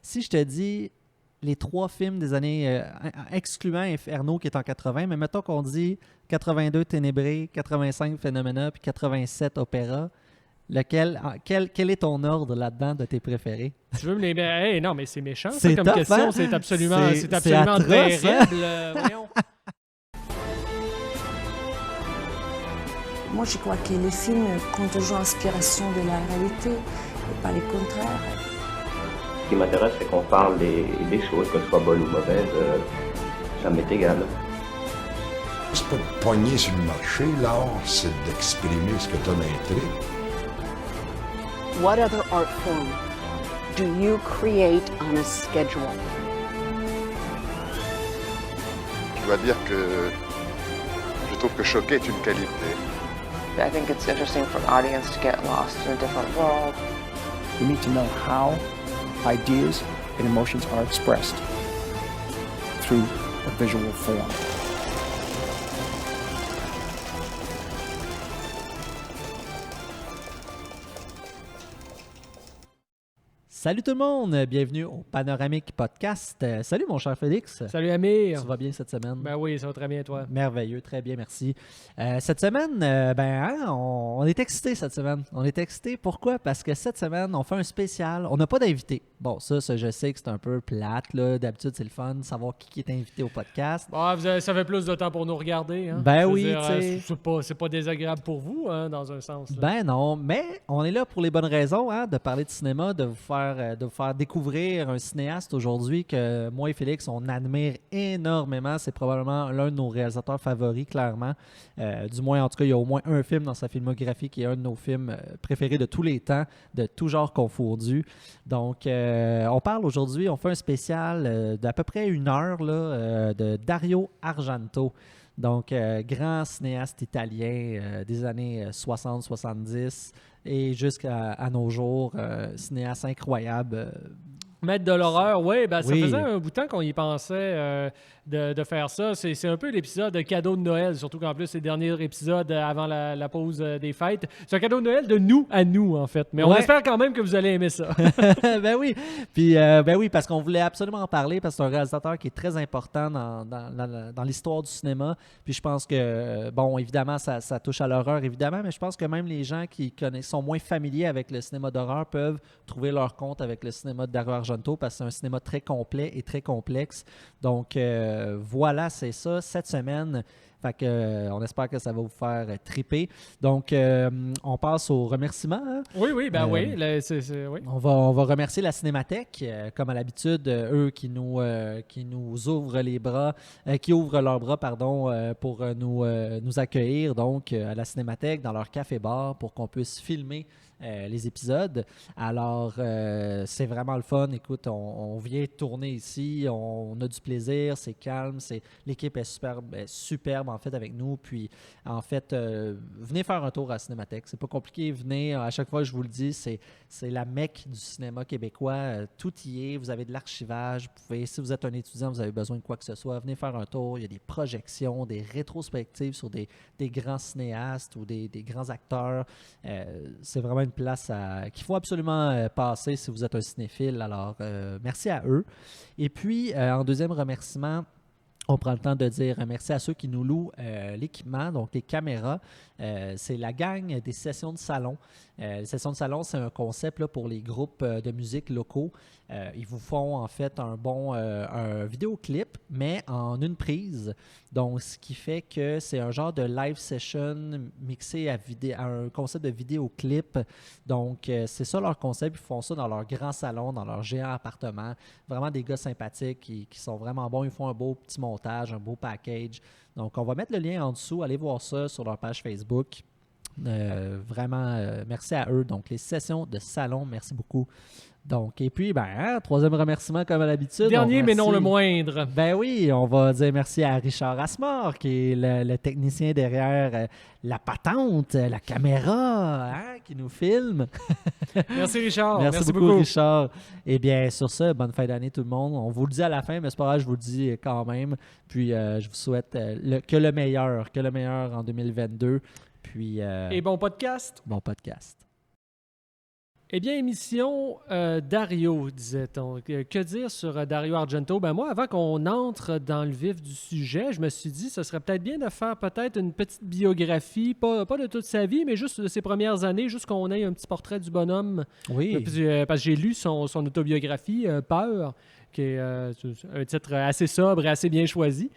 Si je te dis les 3 films des années, excluant Inferno qui est en 80, mais mettons qu'on dit 82 Ténébré, 85 Phénoména, puis 87 Opéra, quel est ton ordre là-dedans de tes préférés? Tu veux me les... Hey, non, mais c'est méchant, ça, C'est comme tough, question. hein? C'est absolument atroce, terrible. Voyons. Moi, je crois que les films prennent toujours inspiration de la réalité et pas le contraire. Ce qui m'intéresse, c'est qu'on parle des choses, qu'elles soient bonnes ou mauvaises, ça m'est égal. C'est pas de pogner sur le marché, l'art, c'est d'exprimer ce que tu as d'intrigue. What other art form do you create on a schedule? Je dois dire que je trouve que choquer est une qualité. I think it's interesting for an audience to get lost in a different world. We need to know how ideas and emotions are expressed through a visual form. Salut tout le monde, bienvenue au Panoramique Podcast. Salut mon cher Félix. Salut Amir. Tu vas bien cette semaine? Ben oui, ça va très bien toi. Merveilleux, très bien, merci. Cette semaine, on est excités cette semaine. On est excités, pourquoi? Parce que cette semaine, on fait un spécial. On n'a pas d'invité. Bon, ça, je sais que c'est un peu plate, là. D'habitude, c'est le fun de savoir qui est invité au podcast. Bon, ça fait plus de temps pour nous regarder. Hein? Ben oui, tu sais. C'est pas désagréable pour vous, hein, dans un sens. Là. Ben non, mais on est là pour les bonnes raisons, hein, de parler de cinéma, de vous faire découvrir un cinéaste aujourd'hui que moi et Félix, on admire énormément. C'est probablement l'un de nos réalisateurs favoris, clairement. Du moins, en tout cas, il y a au moins un film dans sa filmographie qui est un de nos films préférés de tous les temps, de tout genre confondu. Donc, on parle aujourd'hui, on fait un spécial d'à peu près 1 heure là, de Dario Argento. Donc, grand cinéaste italien des années 60-70 et jusqu'à nos jours, cinéaste incroyable. Maître de l'horreur, oui, ben, ça Oui. faisait un bout de temps qu'on y pensait de faire ça. C'est un peu l'épisode de cadeau de Noël, surtout qu'en plus, c'est le dernier épisode avant la pause des fêtes. C'est un cadeau de Noël de nous à nous, en fait. Mais on Ouais. espère quand même que vous allez aimer ça. Ben oui. Puis, ben oui, parce qu'on voulait absolument en parler parce que c'est un réalisateur qui est très important dans l'histoire du cinéma. Puis je pense que, bon, évidemment, ça touche à l'horreur, évidemment, mais je pense que même les gens qui sont moins familiers avec le cinéma d'horreur peuvent trouver leur compte avec le cinéma de Dario Argento parce que c'est un cinéma très complet et très complexe. Donc, voilà, c'est ça. Cette semaine, fait que, on espère que ça va vous faire triper. Donc, on passe aux remerciements. Hein? Oui, oui. Oui. Oui. On va remercier la Cinémathèque, comme à l'habitude, eux qui nous ouvrent les bras, qui ouvrent leurs bras, pardon, pour nous accueillir donc à la Cinémathèque dans leur café-bar pour qu'on puisse filmer les épisodes. Alors, c'est vraiment le fun. Écoute, on vient tourner ici, on a du plaisir, c'est calme, l'équipe est superbe en fait avec nous. Puis, en fait, venez faire un tour à la Cinémathèque. C'est pas compliqué, venez. À chaque fois, je vous le dis, c'est la mecque du cinéma québécois. Tout y est. Vous avez de l'archivage. Vous pouvez, si vous êtes un étudiant, vous avez besoin de quoi que ce soit, venez faire un tour. Il y a des projections, des rétrospectives sur des grands cinéastes ou des grands acteurs. C'est vraiment une place qu'il faut absolument passer si vous êtes un cinéphile. Alors, merci à eux. Et puis, en deuxième remerciement, on prend le temps de dire merci à ceux qui nous louent l'équipement, donc les caméras. C'est la gang des sessions de salon. Les sessions de salon, c'est un concept là, pour les groupes de musique locaux. Ils vous font en fait un vidéoclip, mais en une prise. Donc, ce qui fait que c'est un genre de live session mixé à un concept de vidéoclip. Donc, c'est ça leur concept. Ils font ça dans leur grand salon, dans leur géant appartement. Vraiment des gars sympathiques qui sont vraiment bons. Ils font un beau petit montage, un beau package. Donc, on va mettre le lien en dessous. Allez voir ça sur leur page Facebook. Vraiment, merci à eux. Donc, les sessions de salon, merci beaucoup. Donc, et puis, troisième remerciement comme à l'habitude. Dernier, mais non le moindre. Ben oui, on va dire merci à Richard Asmore, qui est le technicien derrière la patente, la caméra, hein, qui nous filme. Merci Richard. Merci beaucoup Richard. Et bien, sur ça, bonne fin d'année tout le monde. On vous le dit à la fin, mais c'est pas grave, je vous le dis quand même. Puis, je vous souhaite que le meilleur en 2022. Puis, et bon podcast. Bon podcast. Eh bien, émission Dario, disait-on. Que dire sur Dario Argento? Ben moi, avant qu'on entre dans le vif du sujet, je me suis dit ce serait peut-être bien de faire peut-être une petite biographie, pas de toute sa vie, mais juste de ses premières années, juste qu'on ait un petit portrait du bonhomme. Oui. Parce que j'ai lu son autobiographie, Peur, qui est un titre assez sobre et assez bien choisi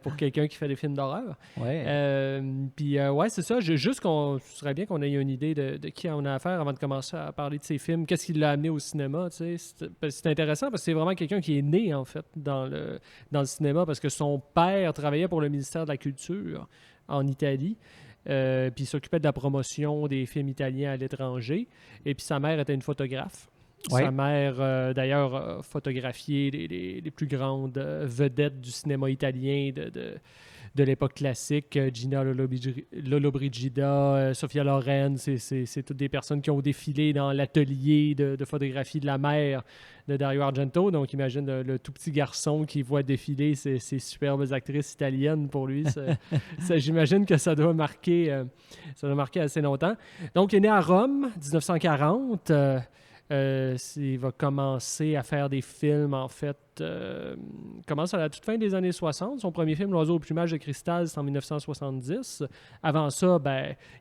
pour quelqu'un qui fait des films d'horreur. Ouais. Puis, c'est ça. Juste ce serait bien qu'on ait une idée de qui on a affaire avant de commencer à parler de ses films. Qu'est-ce qui l'a amené au cinéma, tu sais. C'est intéressant parce que c'est vraiment quelqu'un qui est né, en fait, dans le cinéma parce que son père travaillait pour le ministère de la Culture en Italie. Puis il s'occupait de la promotion des films italiens à l'étranger. Et puis sa mère était une photographe. Ouais. Sa mère, d'ailleurs, a photographié les plus grandes vedettes du cinéma italien de l'époque classique. Gina Lollobrigida, Sofia Loren, c'est toutes des personnes qui ont défilé dans l'atelier de photographie de la mère de Dario Argento. Donc, imagine le tout petit garçon qui voit défiler ces superbes actrices italiennes pour lui. J'imagine que ça doit marquer assez longtemps. Donc, il est né à Rome, 1940. Il va commencer à faire des films, en fait. Commence à la toute fin des années 60. Son premier film, L'Oiseau au plumage de cristal, c'est en 1970. Avant ça,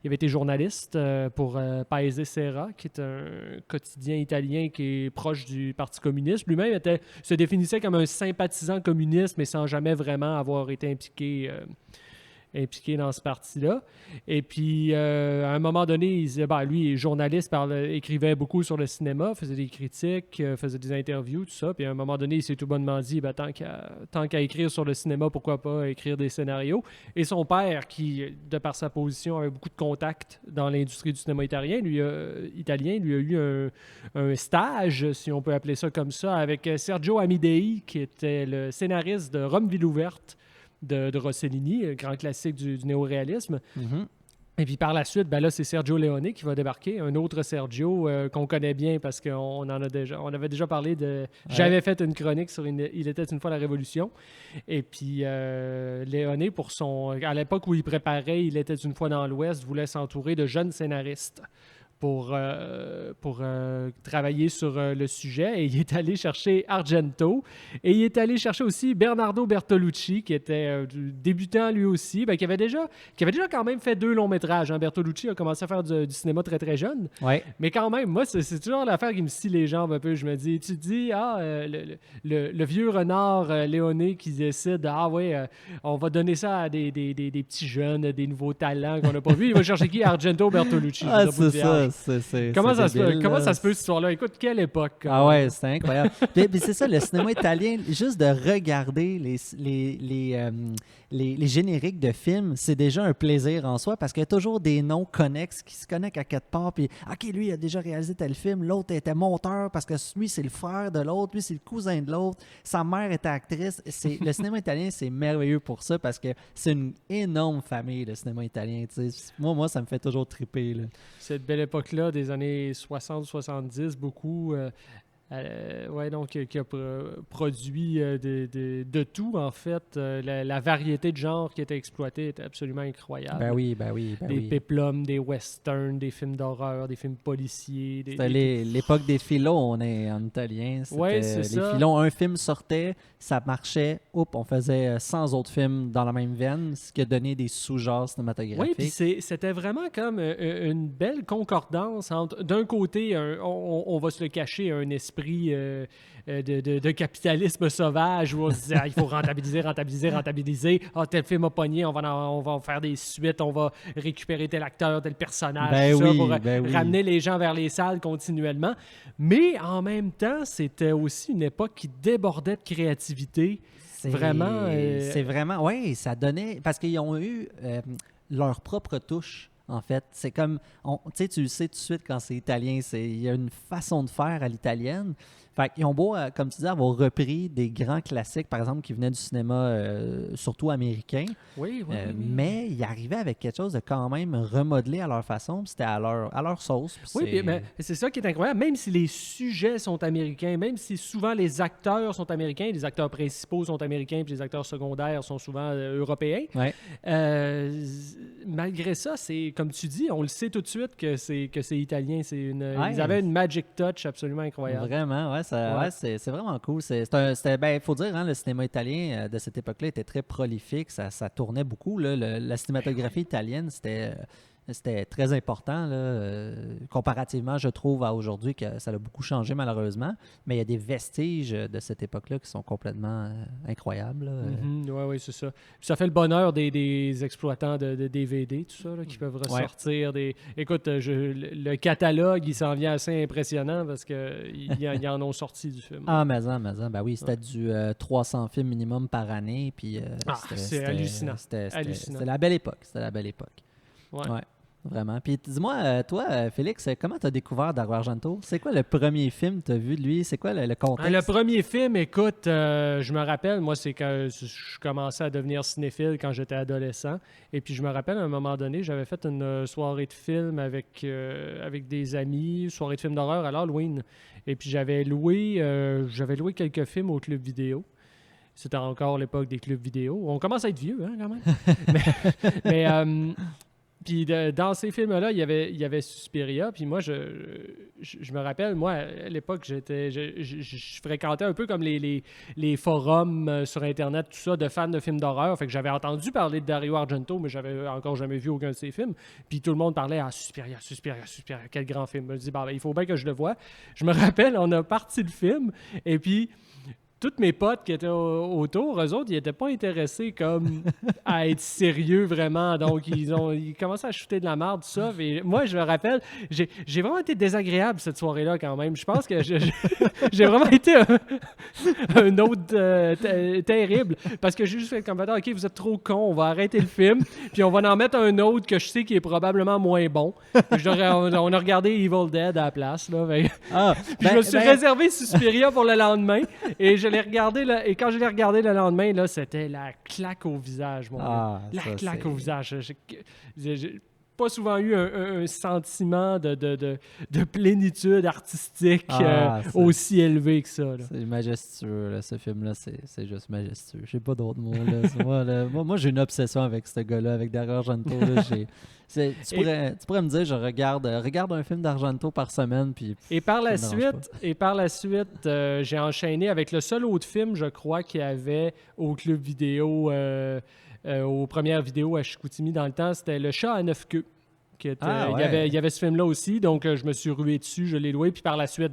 il avait été journaliste pour Paese Sera, qui est un quotidien italien qui est proche du Parti communiste. Lui-même se définissait comme un sympathisant communiste, mais sans jamais vraiment avoir été impliqué dans ce parti-là. Et puis, à un moment donné, il disait, lui, il est journaliste, écrivait beaucoup sur le cinéma, faisait des critiques, faisait des interviews, tout ça. Puis à un moment donné, il s'est tout bonnement dit, tant qu'à écrire sur le cinéma, pourquoi pas écrire des scénarios. Et son père, qui, de par sa position, avait beaucoup de contacts dans l'industrie du cinéma italien, lui a eu un stage, si on peut appeler ça comme ça, avec Sergio Amidei, qui était le scénariste de Rome Ville ouverte, de Rossellini, grand classique du néo-réalisme. Mm-hmm. Et puis par la suite, là, c'est Sergio Leone qui va débarquer, un autre Sergio qu'on connaît bien parce qu'on avait déjà parlé de... Ouais. J'avais fait une chronique sur Il était une fois la Révolution. Et puis Leone, à l'époque où il préparait Il était une fois dans l'Ouest, voulait s'entourer de jeunes scénaristes pour travailler sur le sujet. Et il est allé chercher Argento. Et il est allé chercher aussi Bernardo Bertolucci, qui était débutant lui aussi, qui avait déjà quand même fait 2 longs métrages. Hein. Bertolucci a commencé à faire du cinéma très, très jeune. Ouais. Mais quand même, moi, c'est toujours l'affaire qui me scie les jambes un peu. Je me dis, tu te dis, le vieux renard Léoné qui décide, on va donner ça à des petits jeunes, des nouveaux talents qu'on n'a pas vus. Il va chercher qui? Argento Bertolucci. C'est ça. Comment ça se peut, cette histoire-là? Écoute, quelle époque? Ah ouais, c'est incroyable. puis c'est ça, le cinéma italien, juste de regarder les génériques de films, c'est déjà un plaisir en soi parce qu'il y a toujours des noms connexes qui se connectent à quelque part. Puis, OK, lui, il a déjà réalisé tel film. L'autre était monteur parce que lui, c'est le frère de l'autre. Lui, c'est le cousin de l'autre. Sa mère était actrice. Le cinéma italien, c'est merveilleux pour ça parce que c'est une énorme famille, le cinéma italien. Moi, ça me fait toujours triper. Là. Cette belle époque-là, des années 60-70, beaucoup... donc qui a produit de tout, en fait. La variété de genres qui était exploitée était absolument incroyable. Ben oui. Des péplums, des westerns, des films d'horreur, des films policiers. C'était l'époque des filons, on est en italien. Oui, c'est ça. Les filons, un film sortait, ça marchait, on faisait 100 autres films dans la même veine, ce qui a donné des sous-genres cinématographiques. Oui, puis c'était vraiment comme une belle concordance entre, d'un côté, on va se le cacher, un esprit de capitalisme sauvage où on se disait il faut rentabiliser. Tel film a pogné, on va en faire des suites, on va récupérer tel acteur, tel personnage, pour ramener les gens vers les salles continuellement. Mais en même temps, c'était aussi une époque qui débordait de créativité. C'est vraiment, oui, ça donnait, parce qu'ils ont eu leur propre touche. En fait, c'est comme, tu le sais tout de suite quand c'est italien, il y a une façon de faire à l'italienne, Fait qu'ils ont beau, comme tu dis, avoir repris des grands classiques, par exemple, qui venaient du cinéma surtout américain, Oui. mais ils arrivaient avec quelque chose de quand même remodelé à leur façon, puis c'était à leur sauce. Oui, mais c'est ça qui est incroyable. Même si les sujets sont américains, même si souvent les acteurs sont américains, les acteurs principaux sont américains, puis les acteurs secondaires sont souvent européens, Ouais. Malgré ça, c'est comme tu dis, on le sait tout de suite que c'est italien. Ouais. Ils avaient une magic touch absolument incroyable. Vraiment, ouais, c'est vraiment cool. Il faut dire, hein, le cinéma italien de cette époque-là était très prolifique, ça tournait beaucoup. Là, la cinématographie italienne, c'était très important, là, comparativement, je trouve, à aujourd'hui, que ça a beaucoup changé malheureusement. Mais il y a des vestiges de cette époque-là qui sont complètement incroyables. Oui, c'est ça. Puis ça fait le bonheur des exploitants de DVD, tout ça, là, qui peuvent ressortir des... Écoute, le catalogue, il s'en vient assez impressionnant parce qu'ils en ont sorti du film. Ah, mais ben oui, c'était du 300 films minimum par année. Puis, c'est hallucinant. C'était la belle époque. C'était la belle époque. Ouais. Vraiment. Puis dis-moi, toi, Félix, comment tu as découvert Dario Argento? C'est quoi le premier film que tu as vu de lui? C'est quoi le contexte? Le premier film, écoute, je me rappelle, moi, c'est quand je commençais à devenir cinéphile quand j'étais adolescent. Et puis, je me rappelle, à un moment donné, j'avais fait une soirée de film avec des amis, soirée de film d'horreur à l'Halloween. Et puis, j'avais loué quelques films au club vidéo. C'était encore l'époque des clubs vidéo. On commence à être vieux, hein, quand même. Puis dans ces films-là, il y avait Suspiria. Puis moi, je me rappelle, moi, à l'époque, je fréquentais un peu comme les forums sur Internet, tout ça, de fans de films d'horreur. Fait que j'avais entendu parler de Dario Argento, mais j'avais encore jamais vu aucun de ses films. Puis tout le monde parlait « Suspiria, quel grand film! » Je me dis « il faut bien que je le voie. » Je me rappelle, on a parti le film, et puis... Tous mes potes qui étaient autour, eux autres, ils n'étaient pas intéressés comme à être sérieux vraiment. Donc, ils commençaient à shooter de la merde, tout ça. Et moi, je me rappelle, j'ai vraiment été désagréable cette soirée-là quand même. Je pense que j'ai vraiment été un autre terrible. Parce que j'ai juste fait comme « OK, vous êtes trop cons, on va arrêter le film. Puis on va en mettre un autre que je sais qui est probablement moins bon. » On a regardé Evil Dead à la place. Là, puis je me suis réservé Suspiria pour le lendemain. Et je l'ai regardé, là, et quand je l'ai regardé le lendemain, là, c'était la claque au visage, mon gars. La claque au visage. J'ai pas souvent eu un sentiment de plénitude artistique aussi élevé que ça. Là. C'est majestueux, là, ce film-là, c'est juste majestueux. J'ai pas d'autres mots. Là. Moi, j'ai une obsession avec ce gars-là, avec Dario Argento. Là, tu pourrais me dire, je regarde un film d'Argento par semaine. Puis, et par la suite, j'ai enchaîné avec le seul autre film, je crois, qu'il y avait au club vidéo, aux premières vidéos à Chicoutimi dans le temps, c'était Le Chat à 9 queues. Il y avait ce film-là aussi, donc je me suis rué dessus, je l'ai loué, puis par la suite,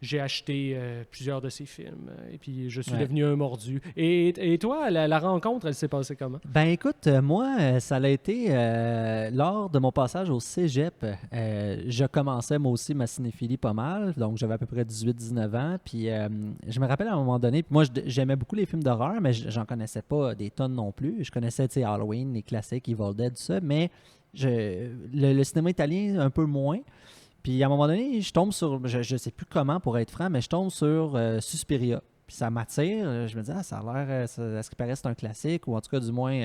j'ai acheté plusieurs de ces films, et puis je suis devenu un mordu. Et toi, la rencontre, elle s'est passée comment? Ben écoute, moi, ça a été lors de mon passage au cégep. Je commençais moi aussi ma cinéphilie pas mal, donc j'avais à peu près 18-19 ans, puis je me rappelle à un moment donné, puis moi j'aimais beaucoup les films d'horreur, mais j'en connaissais pas des tonnes non plus. Je connaissais Halloween, les classiques, Evil Dead, tout ça, mais le cinéma italien un peu moins. Puis à un moment donné, je tombe sur, je sais plus comment pour être franc, mais je tombe sur Suspiria. Puis ça m'attire. Je me dis, ça a l'air, à ce qui paraît, c'est un classique, ou en tout cas, du moins,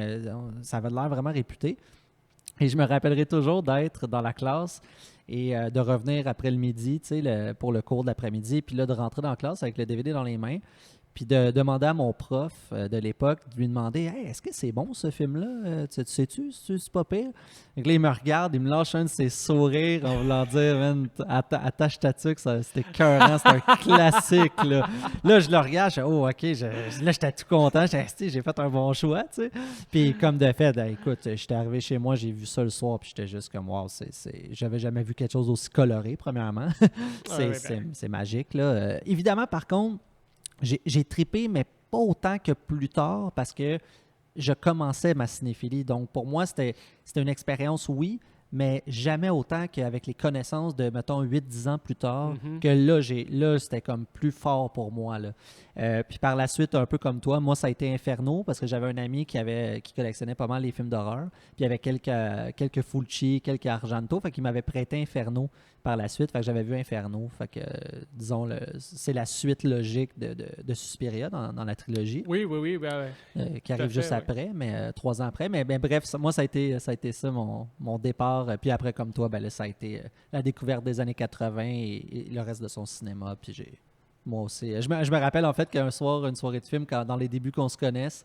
ça avait l'air vraiment réputé. Et je me rappellerai toujours d'être dans la classe et de revenir après le midi, pour le cours de l'après-midi, puis là, de rentrer dans la classe avec le DVD dans les mains. Puis de demander à mon prof de l'époque, de lui demander « Hey, est-ce que c'est bon ce film-là? Tu sais-tu? C'est pas pire? » Donc là, il me regarde, il me lâche un de ses sourires en voulant dire « Man, attache ta tuque, c'était écœurant, c'est un classique. » Là, je le regarde, je dis « Oh, OK. » Là, j'étais tout content. J'ai fait un bon choix, tu sais. Puis comme de fait, écoute, j'étais arrivé chez moi, j'ai vu ça le soir, puis j'étais juste comme « Wow, j'avais jamais vu quelque chose d'aussi coloré, premièrement. » C'est magique, là. Évidemment, par contre, j'ai trippé, mais pas autant que plus tard parce que je commençais ma cinéphilie. Donc, pour moi, c'était une expérience, oui, mais jamais autant qu'avec les connaissances de, mettons, 8-10 ans plus tard, que là, c'était comme plus fort pour moi. Là. Puis par la suite, un peu comme toi, moi, ça a été Inferno parce que j'avais un ami qui collectionnait pas mal les films d'horreur. Puis il y avait quelques Fulci, quelques Argento, fait qu'il m'avait prêté Inferno. par la suite. Fait que j'avais vu Inferno. Fait que, disons, c'est la suite logique de Suspiria dans la trilogie. Oui. Qui arrive juste après, mais 3 ans après. Mais bref, moi, ça a été ça mon départ. Puis après, comme toi, là, ça a été la découverte des années 80 et le reste de son cinéma. Puis moi aussi. Je me rappelle en fait qu'un soir, une soirée de film, dans les débuts qu'on se connaisse,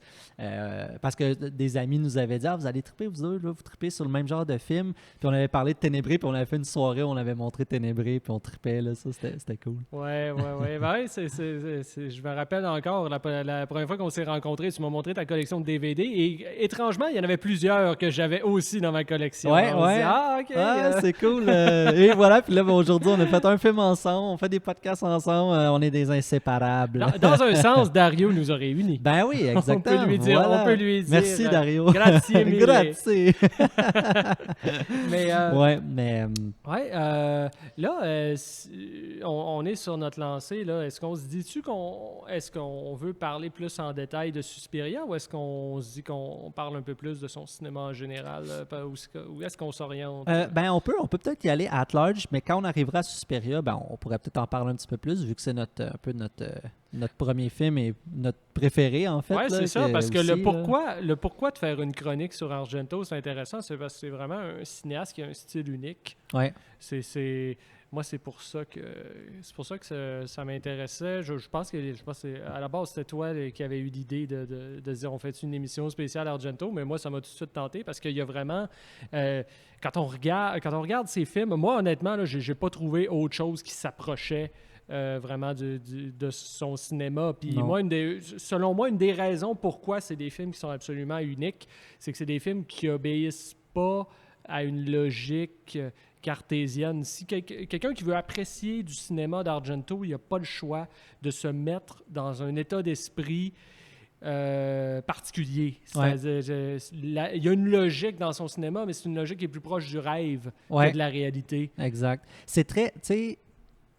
parce que des amis nous avaient dit « Ah, vous allez triper, vous deux, là, vous tripez sur le même genre de film. » Puis on avait parlé de Ténébré, puis on avait fait une soirée où on avait montré Ténébré, puis on tripait, là, ça, c'était cool. Ouais. Ben, je me rappelle encore, la première fois qu'on s'est rencontrés, tu m'as montré ta collection de DVD, et étrangement, il y en avait plusieurs que j'avais aussi dans ma collection. Ouais. Dit, ah, OK. C'est cool. Et voilà, puis là, aujourd'hui, on a fait un film ensemble, on fait des podcasts ensemble, on est des inséparables. Dans un sens, Dario nous a réunis. Ben oui, exactement. On peut lui dire. Merci, Dario. Grazie mille. Grazie. Mais, là, on est sur notre lancée. Là. Est-ce qu'on se dit-tu est-ce qu'on veut parler plus en détail de Suspiria ou est-ce qu'on se dit qu'on parle un peu plus de son cinéma en général? Ou est-ce qu'on s'oriente? On peut peut-être y aller at large, mais quand on arrivera à Suspiria, on pourrait peut-être en parler un petit peu plus, vu que c'est un peu notre premier film et notre préféré, en fait. Oui, c'est ça, parce que aussi, le pourquoi de faire une chronique sur Argento, c'est intéressant, c'est parce que c'est vraiment un cinéaste qui a un style unique. Ouais. Moi, c'est pour ça que ça m'intéressait. Je pense que à la base, c'était toi qui avais eu l'idée de dire on fait une émission spéciale Argento, mais moi, ça m'a tout de suite tenté parce qu'il y a vraiment... quand on regarde ces films, moi, honnêtement, là, j'ai pas trouvé autre chose qui s'approchait vraiment de son cinéma. Puis moi, selon moi, une des raisons pourquoi c'est des films qui sont absolument uniques, c'est que c'est des films qui obéissent pas à une logique cartésienne. Si quelqu'un qui veut apprécier du cinéma d'Argento, il n'a pas le choix de se mettre dans un état d'esprit particulier. Ouais. Il y a une logique dans son cinéma, mais c'est une logique qui est plus proche du rêve que de la réalité. Exact. C'est très... Tu sais,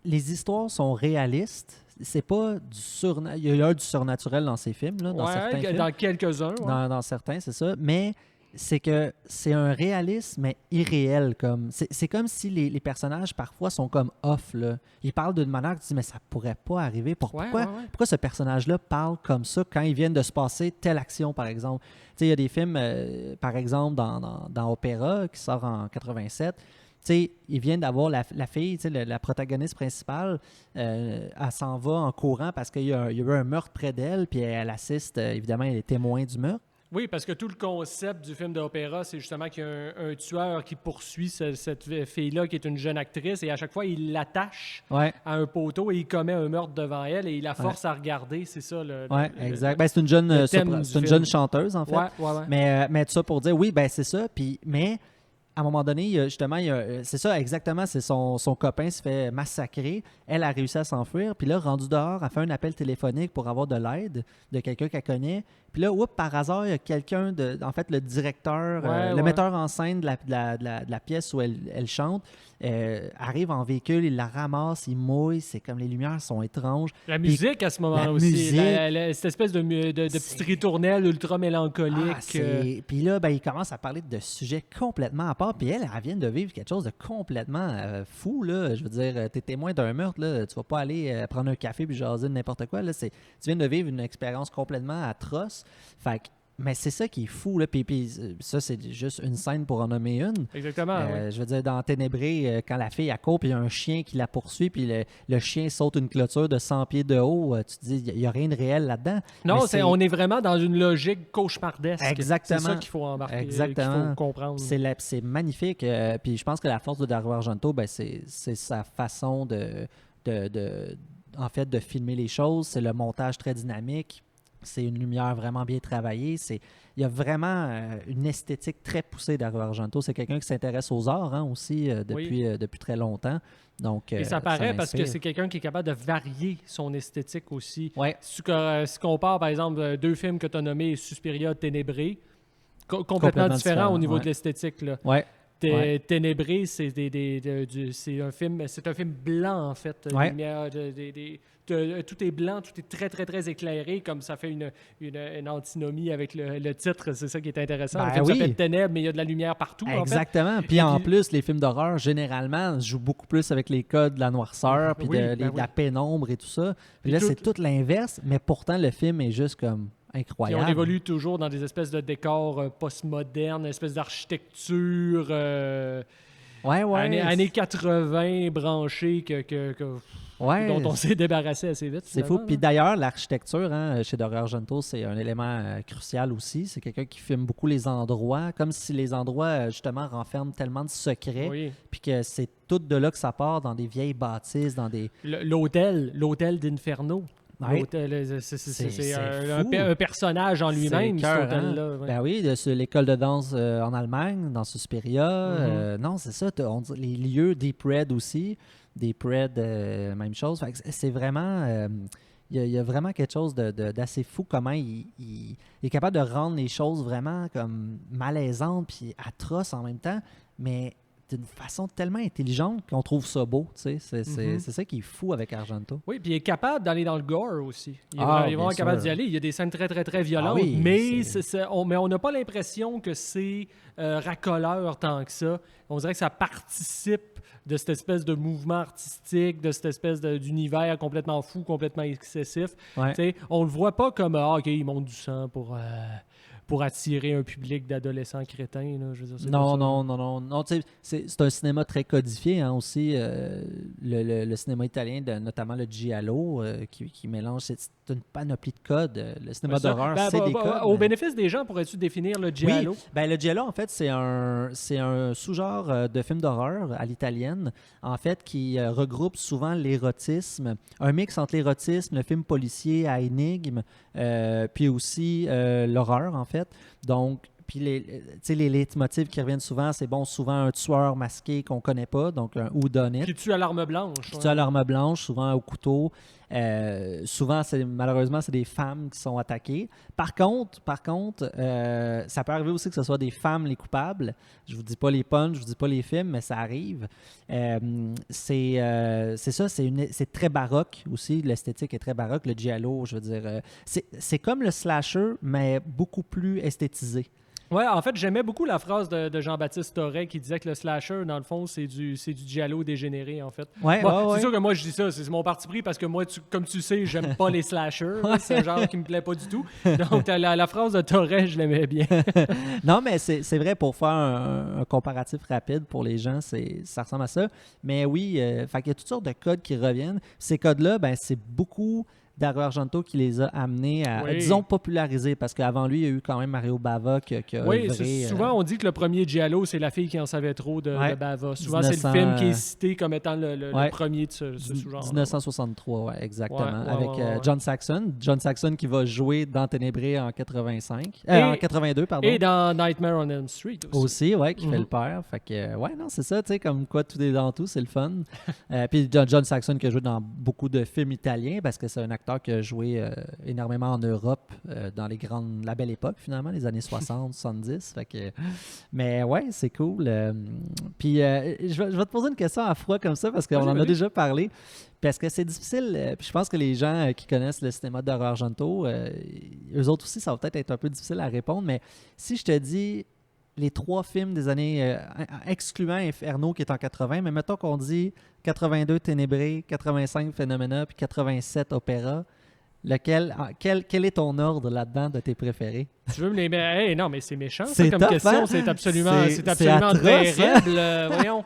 les histoires sont réalistes. C'est pas du il y a du surnaturel dans ces films, là, dans certains films. Dans quelques-uns. Ouais. Dans certains, c'est ça. Mais c'est que c'est un réalisme, mais irréel. C'est comme si les personnages, parfois, sont comme off. Là. Ils parlent d'une manière que tu dis, mais ça pourrait pas arriver. Pourquoi ce personnage-là parle comme ça quand ils viennent de se passer telle action, par exemple? Tu sais, il y a des films, par exemple, dans Opéra, qui sort en 87. T'sais, ils viennent d'avoir la fille, la protagoniste principale, elle s'en va en courant parce qu'il y a eu un meurtre près d'elle, puis elle assiste, évidemment, elle est témoin du meurtre. Oui, parce que tout le concept du film d'opéra, c'est justement qu'il y a un tueur qui poursuit cette fille-là qui est une jeune actrice et à chaque fois, il l'attache à un poteau et il commet un meurtre devant elle et il la force à regarder. C'est ça exact. C'est une jeune chanteuse, en fait. Ouais. Mais tout ça pour dire, oui, c'est ça. Mais à un moment donné, c'est ça, exactement, c'est son copain se fait massacrer. Elle a réussi à s'enfuir. Puis là, rendu dehors, elle fait un appel téléphonique pour avoir de l'aide de quelqu'un qu'elle connaît. Puis là, par hasard, il y a quelqu'un, en fait, le directeur, le metteur en scène de la pièce où elle chante, arrive en véhicule, il la ramasse, il mouille, c'est comme les lumières sont étranges. La musique à ce moment-là aussi, cette espèce de petite ritournelle ultra mélancolique. Puis là, il commence à parler de sujets complètement à part, puis elle vient de vivre quelque chose de complètement fou, là. Je veux dire, t'es témoin d'un meurtre, là, tu vas pas aller prendre un café puis jaser de n'importe quoi, là. Tu viens de vivre une expérience complètement atroce. Mais c'est ça qui est fou, là. Puis ça, c'est juste une scène pour en nommer une. Exactement. Je veux dire, dans Ténébré, quand la fille court, puis il y a un chien qui la poursuit, puis le chien saute une clôture de 100 pieds de haut, tu te dis, il n'y a rien de réel là-dedans. Non, on est vraiment dans une logique cauchemardesque. Exactement. C'est ça qu'il faut embarquer, exactement. qu'il faut comprendre. C'est magnifique. Puis je pense que la force de Dario Argento, c'est sa façon en fait, de filmer les choses. C'est le montage très dynamique. C'est une lumière vraiment bien travaillée. Il y a vraiment une esthétique très poussée d'Dario Argento. C'est quelqu'un qui s'intéresse aux arts aussi depuis très longtemps. Donc, et ça paraît parce que c'est quelqu'un qui est capable de varier son esthétique aussi. Ouais. Si tu compares, par exemple, 2 films que tu as nommés, Suspiria, Ténébré, complètement différents au niveau de l'esthétique. Là. Ouais. Ténébré, c'est un film blanc, en fait. Ouais. tout est blanc, tout est très, très, très éclairé, comme ça fait une antinomie avec le titre. C'est ça qui est intéressant. Le film s'appelle Ténèbres, mais il y a de la lumière partout. Exactement. En fait. Puis en plus, les films d'horreur, généralement, jouent beaucoup plus avec les codes de la noirceur, puis de la pénombre et tout ça. Puis là, c'est tout l'inverse, mais pourtant, le film est juste comme incroyable. Puis on évolue toujours dans des espèces de décors postmodernes, une espèce d'architecture années 80 branchée dont on s'est débarrassé assez vite. C'est fou. Puis d'ailleurs, l'architecture chez Dario Argento, c'est un élément crucial aussi. C'est quelqu'un qui filme beaucoup les endroits, comme si les endroits, justement, renferment tellement de secrets, puis que c'est tout de là que ça part, dans des vieilles bâtisses, dans des... L'hôtel d'Inferno. C'est un personnage en lui-même, cet hôtel-là. Ben oui, l'école de danse en Allemagne, dans Suspiria. Non, c'est ça. Les lieux, Deep Red aussi. Deep Red, même chose. C'est vraiment... Il y a vraiment quelque chose d'assez fou, comment il est capable de rendre les choses vraiment comme malaisantes puis atroces en même temps, mais d'une façon tellement intelligente qu'on trouve ça beau. C'est ça qui est fou avec Argento. Oui, puis il est capable d'aller dans le gore aussi. Il est vraiment capable d'y aller. Il y a des scènes très, très, très violentes, mais on n'a pas l'impression que c'est racoleur tant que ça. On dirait que ça participe de cette espèce de mouvement artistique, de cette espèce d'univers complètement fou, complètement excessif. On le voit pas comme OK, il monte du sang pour attirer un public d'adolescents crétins. Là, je veux dire, non. C'est un cinéma très codifié aussi. Le cinéma italien, notamment le giallo, qui mélange... C'est une panoplie de codes. Le cinéma d'horreur, c'est des codes. Au bénéfice des gens, pourrais-tu définir le giallo? Oui, le giallo, en fait, c'est un sous-genre de film d'horreur à l'italienne, en fait, qui regroupe souvent l'érotisme, un mix entre l'érotisme, le film policier à énigme, puis aussi l'horreur, en fait. Donc, puis les leitmotifs qui reviennent souvent, c'est souvent un tueur masqué qu'on connaît pas, donc un whodunit. Qui tue à l'arme blanche. Qui tue à l'arme blanche, souvent au couteau. Souvent, malheureusement, c'est des femmes qui sont attaquées. Par contre, ça peut arriver aussi que ce soit des femmes les coupables. Je vous dis pas les punchs, je vous dis pas les films, mais ça arrive. C'est ça, c'est très baroque aussi. L'esthétique est très baroque. Le giallo, je veux dire, c'est comme le slasher, mais beaucoup plus esthétisé. Ouais, en fait, j'aimais beaucoup la phrase de Jean-Baptiste Torret qui disait que le slasher, dans le fond, c'est du giallo dégénéré, en fait. C'est sûr que moi, je dis ça, c'est mon parti pris parce que moi, comme tu sais, j'aime pas les slashers. C'est un genre qui me plaît pas du tout. Donc, la phrase de Torret, je l'aimais bien. Non, mais c'est vrai, pour faire un comparatif rapide pour les gens, ça ressemble à ça. Mais oui, il y a toutes sortes de codes qui reviennent. Ces codes-là, c'est beaucoup... Dario Argento qui les a amenés à, disons, populariser, parce qu'avant lui, il y a eu quand même Mario Bava qui a œuvré, souvent on dit que le premier giallo, c'est La fille qui en savait trop de Bava. Souvent, c'est le film qui est cité comme étant le premier de ce genre. 1963, exactement. Avec John Saxon. John Saxon qui va jouer dans Ténébré en 82, pardon. Et dans Nightmare on Elm Street aussi. Qui fait le père. Fait que, non, c'est ça, tu sais, comme quoi tout est dans tout, c'est le fun. Puis John Saxon qui a joué dans beaucoup de films italiens, parce que c'est un acteur qui a joué énormément en Europe dans la belle époque, finalement, les années 60, 70. Fait que, mais ouais, c'est cool. Puis je vais te poser une question à froid comme ça, parce qu'on en a déjà parlé. Parce que c'est difficile. Puis je pense que les gens qui connaissent le cinéma d'Dario Argento, eux autres aussi, ça va peut-être être un peu difficile à répondre. Mais si je te dis les 3 films des années, excluant Inferno qui est en 80, mais mettons qu'on dit 82 Ténébré, 85 Phénoména, puis 87 Opéra, quel est ton ordre là-dedans de tes préférés? Tu veux me les... non, mais c'est méchant, c'est comme top, question. C'est absolument terrible. Voyons.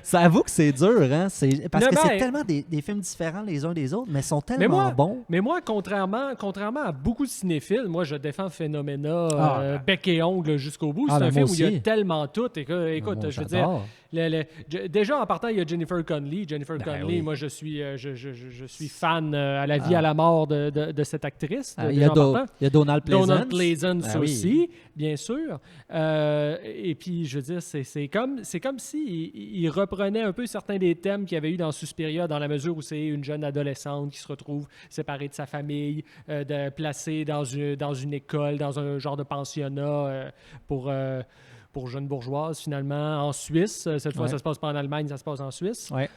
Ça avoue que c'est dur, hein? Parce que c'est tellement des films différents les uns des autres, mais ils sont tellement bons. Mais moi, contrairement à beaucoup de cinéphiles, moi, je défends Phénoména bec et ongle jusqu'au bout. C'est un film où il y a tellement tout. Écoute, je veux dire... déjà, en partant, il y a Jennifer Connelly. Moi, je suis fan à la vie, à la mort de cette actrice. Il y a Donald Pleasence aussi, bien sûr. Et puis, je veux dire, c'est comme s'il reprenait un peu certains des thèmes qu'il y avait eu dans Suspiria, dans la mesure où c'est une jeune adolescente qui se retrouve séparée de sa famille, placée dans une école, dans un genre de pensionnat pour jeunes bourgeoises, finalement, en Suisse. Cette fois, ça se passe pas en Allemagne, ça se passe en Suisse. Ouais.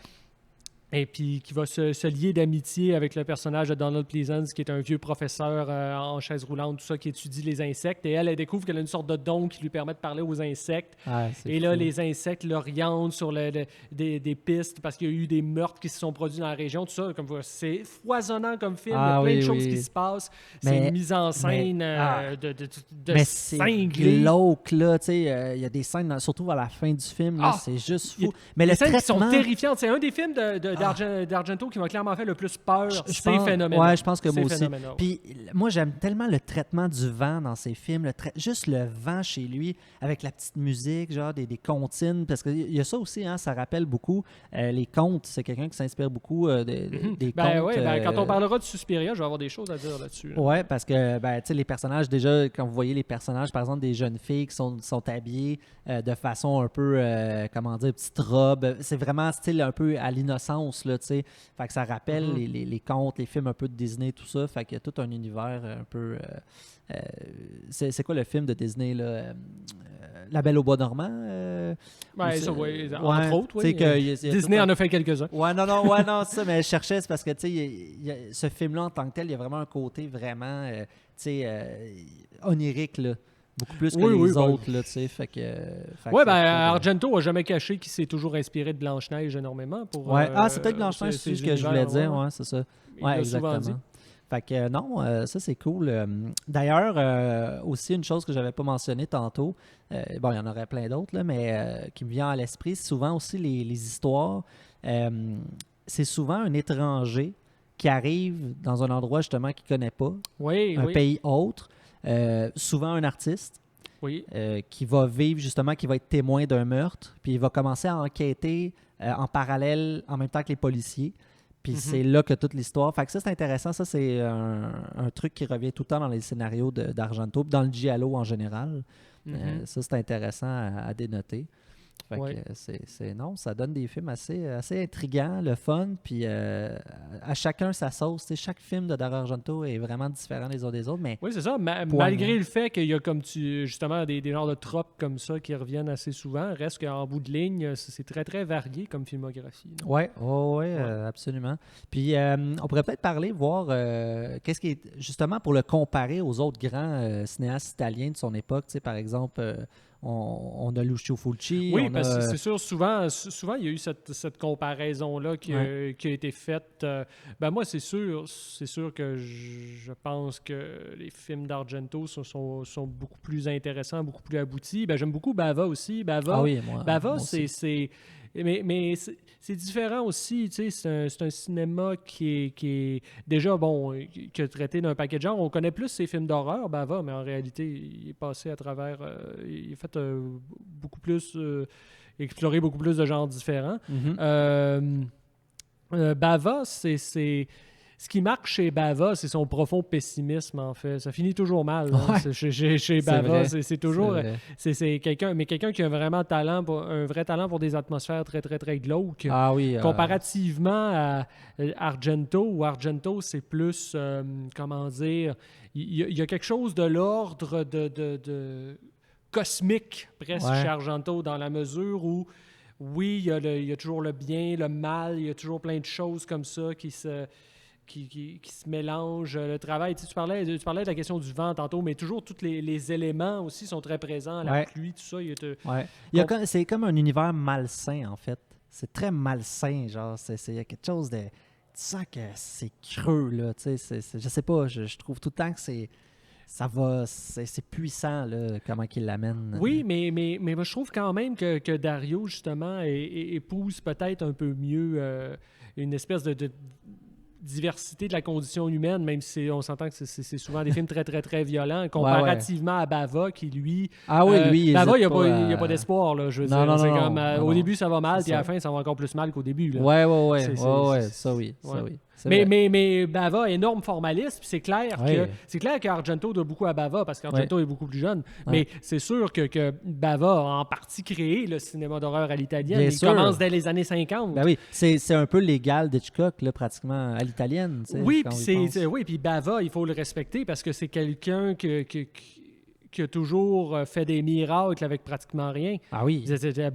Et puis qui va se lier d'amitié avec le personnage de Donald Pleasance, qui est un vieux professeur en chaise roulante, tout ça, qui étudie les insectes. Et elle découvre qu'elle a une sorte de don qui lui permet de parler aux insectes. Ah, et là, les insectes l'orientent sur des pistes parce qu'il y a eu des meurtres qui se sont produits dans la région. Tout ça, c'est foisonnant comme film. Il y a plein de choses qui se passent. C'est une mise en scène de cinglé. Glauque, là. Tu sais, il y a des scènes, surtout à la fin du film, là, c'est juste fou. Mais les scènes qui sont terrifiantes. C'est un des films d'Argento qui m'a clairement fait le plus peur. C'est phénoménal. Ouais, je pense que moi aussi. Puis moi, j'aime tellement le traitement du vent dans ces films. Juste le vent chez lui, avec la petite musique, genre des comptines. Parce qu'il y a ça aussi, hein, ça rappelle beaucoup les contes. C'est quelqu'un qui s'inspire beaucoup des contes. Quand on parlera de Suspiria, je vais avoir des choses à dire là-dessus. Ouais, parce que tu sais, les personnages, déjà, quand vous voyez les personnages, par exemple, des jeunes filles qui sont habillées de façon un peu, comment dire, petite robe. C'est vraiment style un peu à l'innocence, là, tu sais. Fait que ça rappelle les contes, les films un peu de Disney, tout ça. Fait qu'il y a tout un univers un peu... c'est quoi le film de Disney, là? La Belle au Bois dormant? Entre autres, oui. Disney en a fait quelques-uns. Non, ça, mais je cherchais, c'est parce que, tu sais, ce film-là, en tant que tel, il y a vraiment un côté vraiment, tu sais, onirique, là. Beaucoup plus que les autres, là, tu sais, fait que Argento a jamais caché qu'il s'est toujours inspiré de Blanche-Neige énormément pour... c'est peut-être Blanche-Neige, c'est ce que je voulais dire, c'est ça. Ouais, exactement. Fait que non, ça c'est cool. D'ailleurs, aussi une chose que j'avais pas mentionnée tantôt, il y en aurait plein d'autres, là, mais qui me vient à l'esprit, c'est souvent aussi les histoires. C'est souvent un étranger qui arrive dans un endroit justement qu'il connaît pas, un pays autre. Souvent un artiste qui va vivre justement, qui va être témoin d'un meurtre, puis il va commencer à enquêter en parallèle en même temps que les policiers. Puis c'est là que toute l'histoire... Fait que ça, c'est intéressant. Ça, c'est un truc qui revient tout le temps dans les scénarios d'Argento, dans le giallo en général. Ça, c'est intéressant à dénoter. Fait que non, ça donne des films assez intrigants, le fun, puis à chacun sa sauce. T'sais, chaque film de Dario Argento est vraiment différent les uns des autres. Mais oui, c'est ça. Malgré le fait qu'il y a justement des genres de tropes comme ça qui reviennent assez souvent, reste qu'en bout de ligne, c'est très, très varié comme filmographie. Oui, absolument. Puis on pourrait peut-être parler, voir qu'est-ce qui est, justement, pour le comparer aux autres grands cinéastes italiens de son époque, par exemple... On a Lucio Fulci. Oui, parce que c'est sûr, souvent, il y a eu cette comparaison-là qui a été faite. Moi, c'est sûr que je pense que les films d'Argento sont beaucoup plus intéressants, beaucoup plus aboutis. J'aime beaucoup Bava aussi. Bava, c'est... Mais c'est différent aussi, tu sais, c'est un cinéma qui est déjà, qui a traité d'un paquet de genres. On connaît plus ses films d'horreur, Bava, mais en réalité, il est passé à travers, il a fait beaucoup plus, exploré beaucoup plus de genres différents. Bava, ce qui marque chez Bava, c'est son profond pessimisme, en fait. Ça finit toujours mal. Chez Bava, c'est toujours... C'est quelqu'un qui a vraiment un vrai talent pour des atmosphères très, très, très glauques. Comparativement à Argento, où Argento, c'est plus... comment dire... Il y a quelque chose de l'ordre de cosmique, presque, chez Argento, dans la mesure où, oui, il y a toujours le bien, le mal, il y a toujours plein de choses comme ça qui se mélangent. Le travail, tu parlais de la question du vent tantôt, mais toujours tous les éléments aussi sont très présents. La pluie, tout ça. C'est comme un univers malsain, en fait. C'est très malsain, genre. Il y a quelque chose de... Tu sens que c'est creux, là. Je sais pas, je trouve tout le temps que c'est puissant, là, comment qu'il l'amène. Oui, mais moi, je trouve quand même que Dario, justement, épouse peut-être un peu mieux une espèce de diversité de la condition humaine, même si on s'entend que c'est souvent des films très, très, très violents, comparativement à Bava, qui, lui... Bava, il n'y a pas d'espoir, là, je veux dire. Au début, ça va mal, puis à la fin, ça va encore plus mal qu'au début. Là. Ça oui. Mais Bava, énorme formaliste, puis c'est clair qu'Argento doit beaucoup à Bava, parce qu'Argento est beaucoup plus jeune. Mais c'est sûr que Bava a en partie créé le cinéma d'horreur à l'italienne. Il commence dès les années 50. Ben oui, c'est un peu l'égal d'Hitchcock, là, pratiquement, à l'italienne. Puis Bava, il faut le respecter, parce que c'est quelqu'un qui qui a toujours fait des miracles avec pratiquement rien. Ah oui.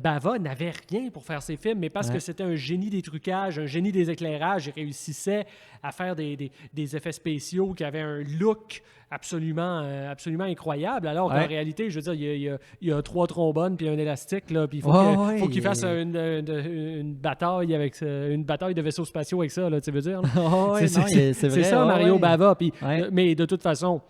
Bava n'avait rien pour faire ses films, mais parce que c'était un génie des trucages, un génie des éclairages, il réussissait à faire des effets spéciaux qui avaient un look absolument incroyable, alors qu'en réalité, je veux dire, il y a 3 trombones puis un élastique, là, puis il faut qu'il fasse une bataille avec une bataille de vaisseaux spatiaux avec ça, là, tu veux dire. C'est ça, Mario Bava. Puis, mais de toute façon,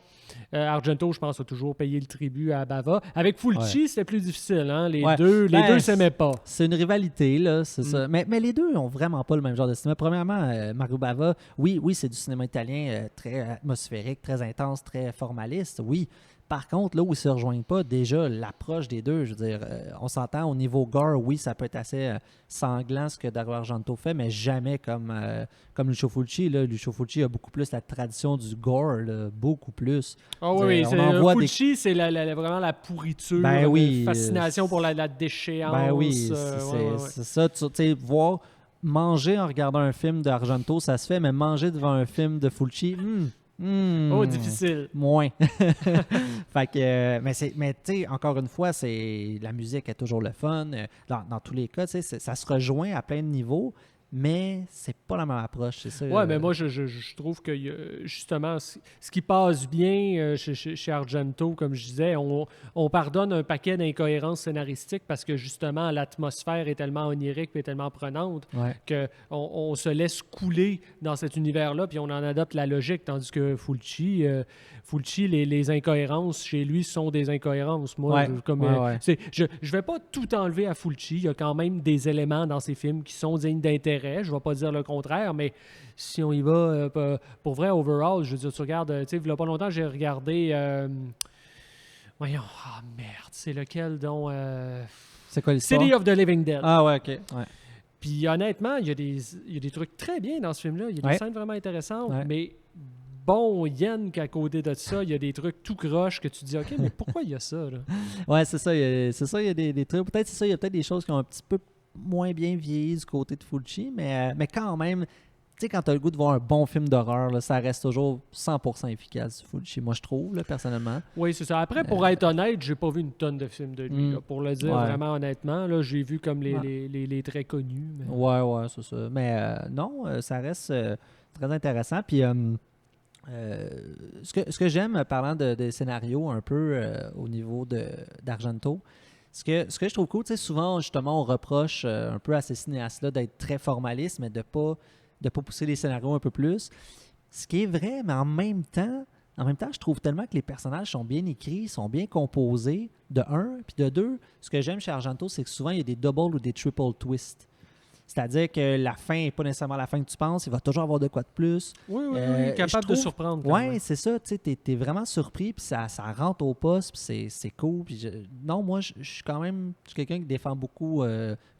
Argento, je pense, a toujours payé le tribut à Bava. Avec Fulci, c'était plus difficile. Hein? Les deux s'aimaient pas. C'est une rivalité, là, c'est ça. Mais les deux ont vraiment pas le même genre de cinéma. Premièrement, Mario Bava, oui, c'est du cinéma italien très atmosphérique, très intense, très formaliste, oui. Par contre, là où ils ne se rejoignent pas, déjà, l'approche des deux, je veux dire, on s'entend au niveau gore, oui, ça peut être assez sanglant ce que Dario Argento fait, mais jamais comme Lucio Fulci. Là. Lucio Fulci a beaucoup plus la tradition du gore, là, beaucoup plus. Oui, Fulci, c'est vraiment la pourriture, la fascination pour la déchéance. Ben oui, c'est ça. Tu sais, voir, manger en regardant un film d'Argento, ça se fait, mais manger devant un film de Fulci... difficile. Moins. Fait que, mais tu sais, encore une fois, la musique est toujours le fun. Dans tous les cas, tu sais, ça se rejoint à plein de niveaux, mais c'est pas la même approche, c'est ça. Ouais, mais moi, je trouve que justement, ce qui passe bien chez Argento, comme je disais, on pardonne un paquet d'incohérences scénaristiques parce que justement, l'atmosphère est tellement onirique et tellement prenante qu'on se laisse couler dans cet univers-là, puis on en adopte la logique, tandis que Fulci, les incohérences chez lui sont des incohérences. Moi, je vais pas tout enlever à Fulci. Il y a quand même des éléments dans ses films qui sont dignes d'intérêt. Je ne vais pas dire le contraire, mais si on y va pour vrai, overall, je veux dire, tu regardes, tu sais, il n'y a pas longtemps, j'ai regardé... voyons, merde, c'est lequel dont... c'est quoi l'histoire? City of the Living Dead. Ah ouais, OK. Ouais. Puis honnêtement, il y a des trucs très bien dans ce film-là. Il y a des scènes vraiment intéressantes, mais... Bon, Yen, qu'à côté de ça, il y a des trucs tout croches que tu dis, OK, mais pourquoi il y a ça, là? Ouais, c'est ça. Il y a des trucs. Peut-être c'est ça, il y a peut-être des choses qui ont un petit peu moins bien vieilli du côté de Fulci, mais quand même, tu sais, quand tu as le goût de voir un bon film d'horreur, là, ça reste toujours 100% efficace, Fulci, moi je trouve, là, personnellement. Oui, c'est ça. Après, pour être honnête, j'ai pas vu une tonne de films de lui, là, pour le dire vraiment honnêtement. Là, j'ai vu comme les très connus. Mais... Ouais, c'est ça. Mais non, ça reste très intéressant. Puis ce que j'aime, parlant des scénarios un peu au niveau d'Argento, ce que je trouve cool, tu sais, souvent, justement, on reproche un peu à ces cinéastes-là d'être très formalistes, mais de pas pousser les scénarios un peu plus. Ce qui est vrai, mais en même temps, je trouve tellement que les personnages sont bien écrits, sont bien composés, de un. Puis de deux, ce que j'aime chez Argento, c'est que souvent, il y a des double ou des triple twists. C'est-à-dire que la fin n'est pas nécessairement la fin que tu penses. Il va toujours avoir de quoi de plus. Oui, capable de surprendre. Oui, c'est ça. Tu es vraiment surpris, puis ça rentre au poste, puis c'est cool. Puis non, moi, je suis quand même quelqu'un qui défend beaucoup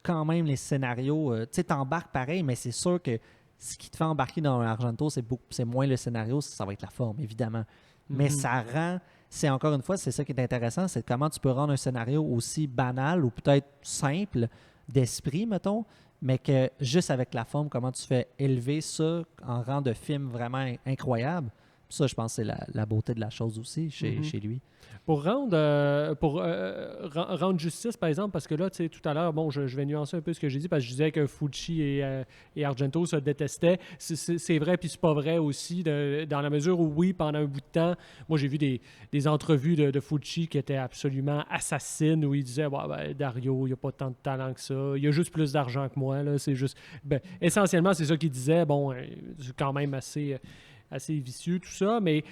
quand même les scénarios. Tu sais, t'embarques pareil, mais c'est sûr que ce qui te fait embarquer dans un Argento, c'est moins le scénario, ça va être la forme, évidemment. Mais ça rend... C'est encore une fois, c'est ça qui est intéressant, c'est comment tu peux rendre un scénario aussi banal ou peut-être simple d'esprit, mettons, mais que juste avec la forme, comment tu fais élever ça en rang de film vraiment incroyable. Ça, je pense que c'est la beauté de la chose aussi chez lui. Pour rendre justice, par exemple, parce que là, tu sais, tout à l'heure, bon, je vais nuancer un peu ce que j'ai dit, parce que je disais que Fulci et Argento se détestaient. C'est vrai, puis c'est pas vrai aussi, dans la mesure où, oui, pendant un bout de temps, moi, j'ai vu des entrevues de Fulci qui étaient absolument assassines, où il disait, Dario, il n'a pas tant de talent que ça, il a juste plus d'argent que moi, là, c'est juste... essentiellement, c'est ça qu'il disait, bon, c'est quand même assez vicieux, tout ça, mais...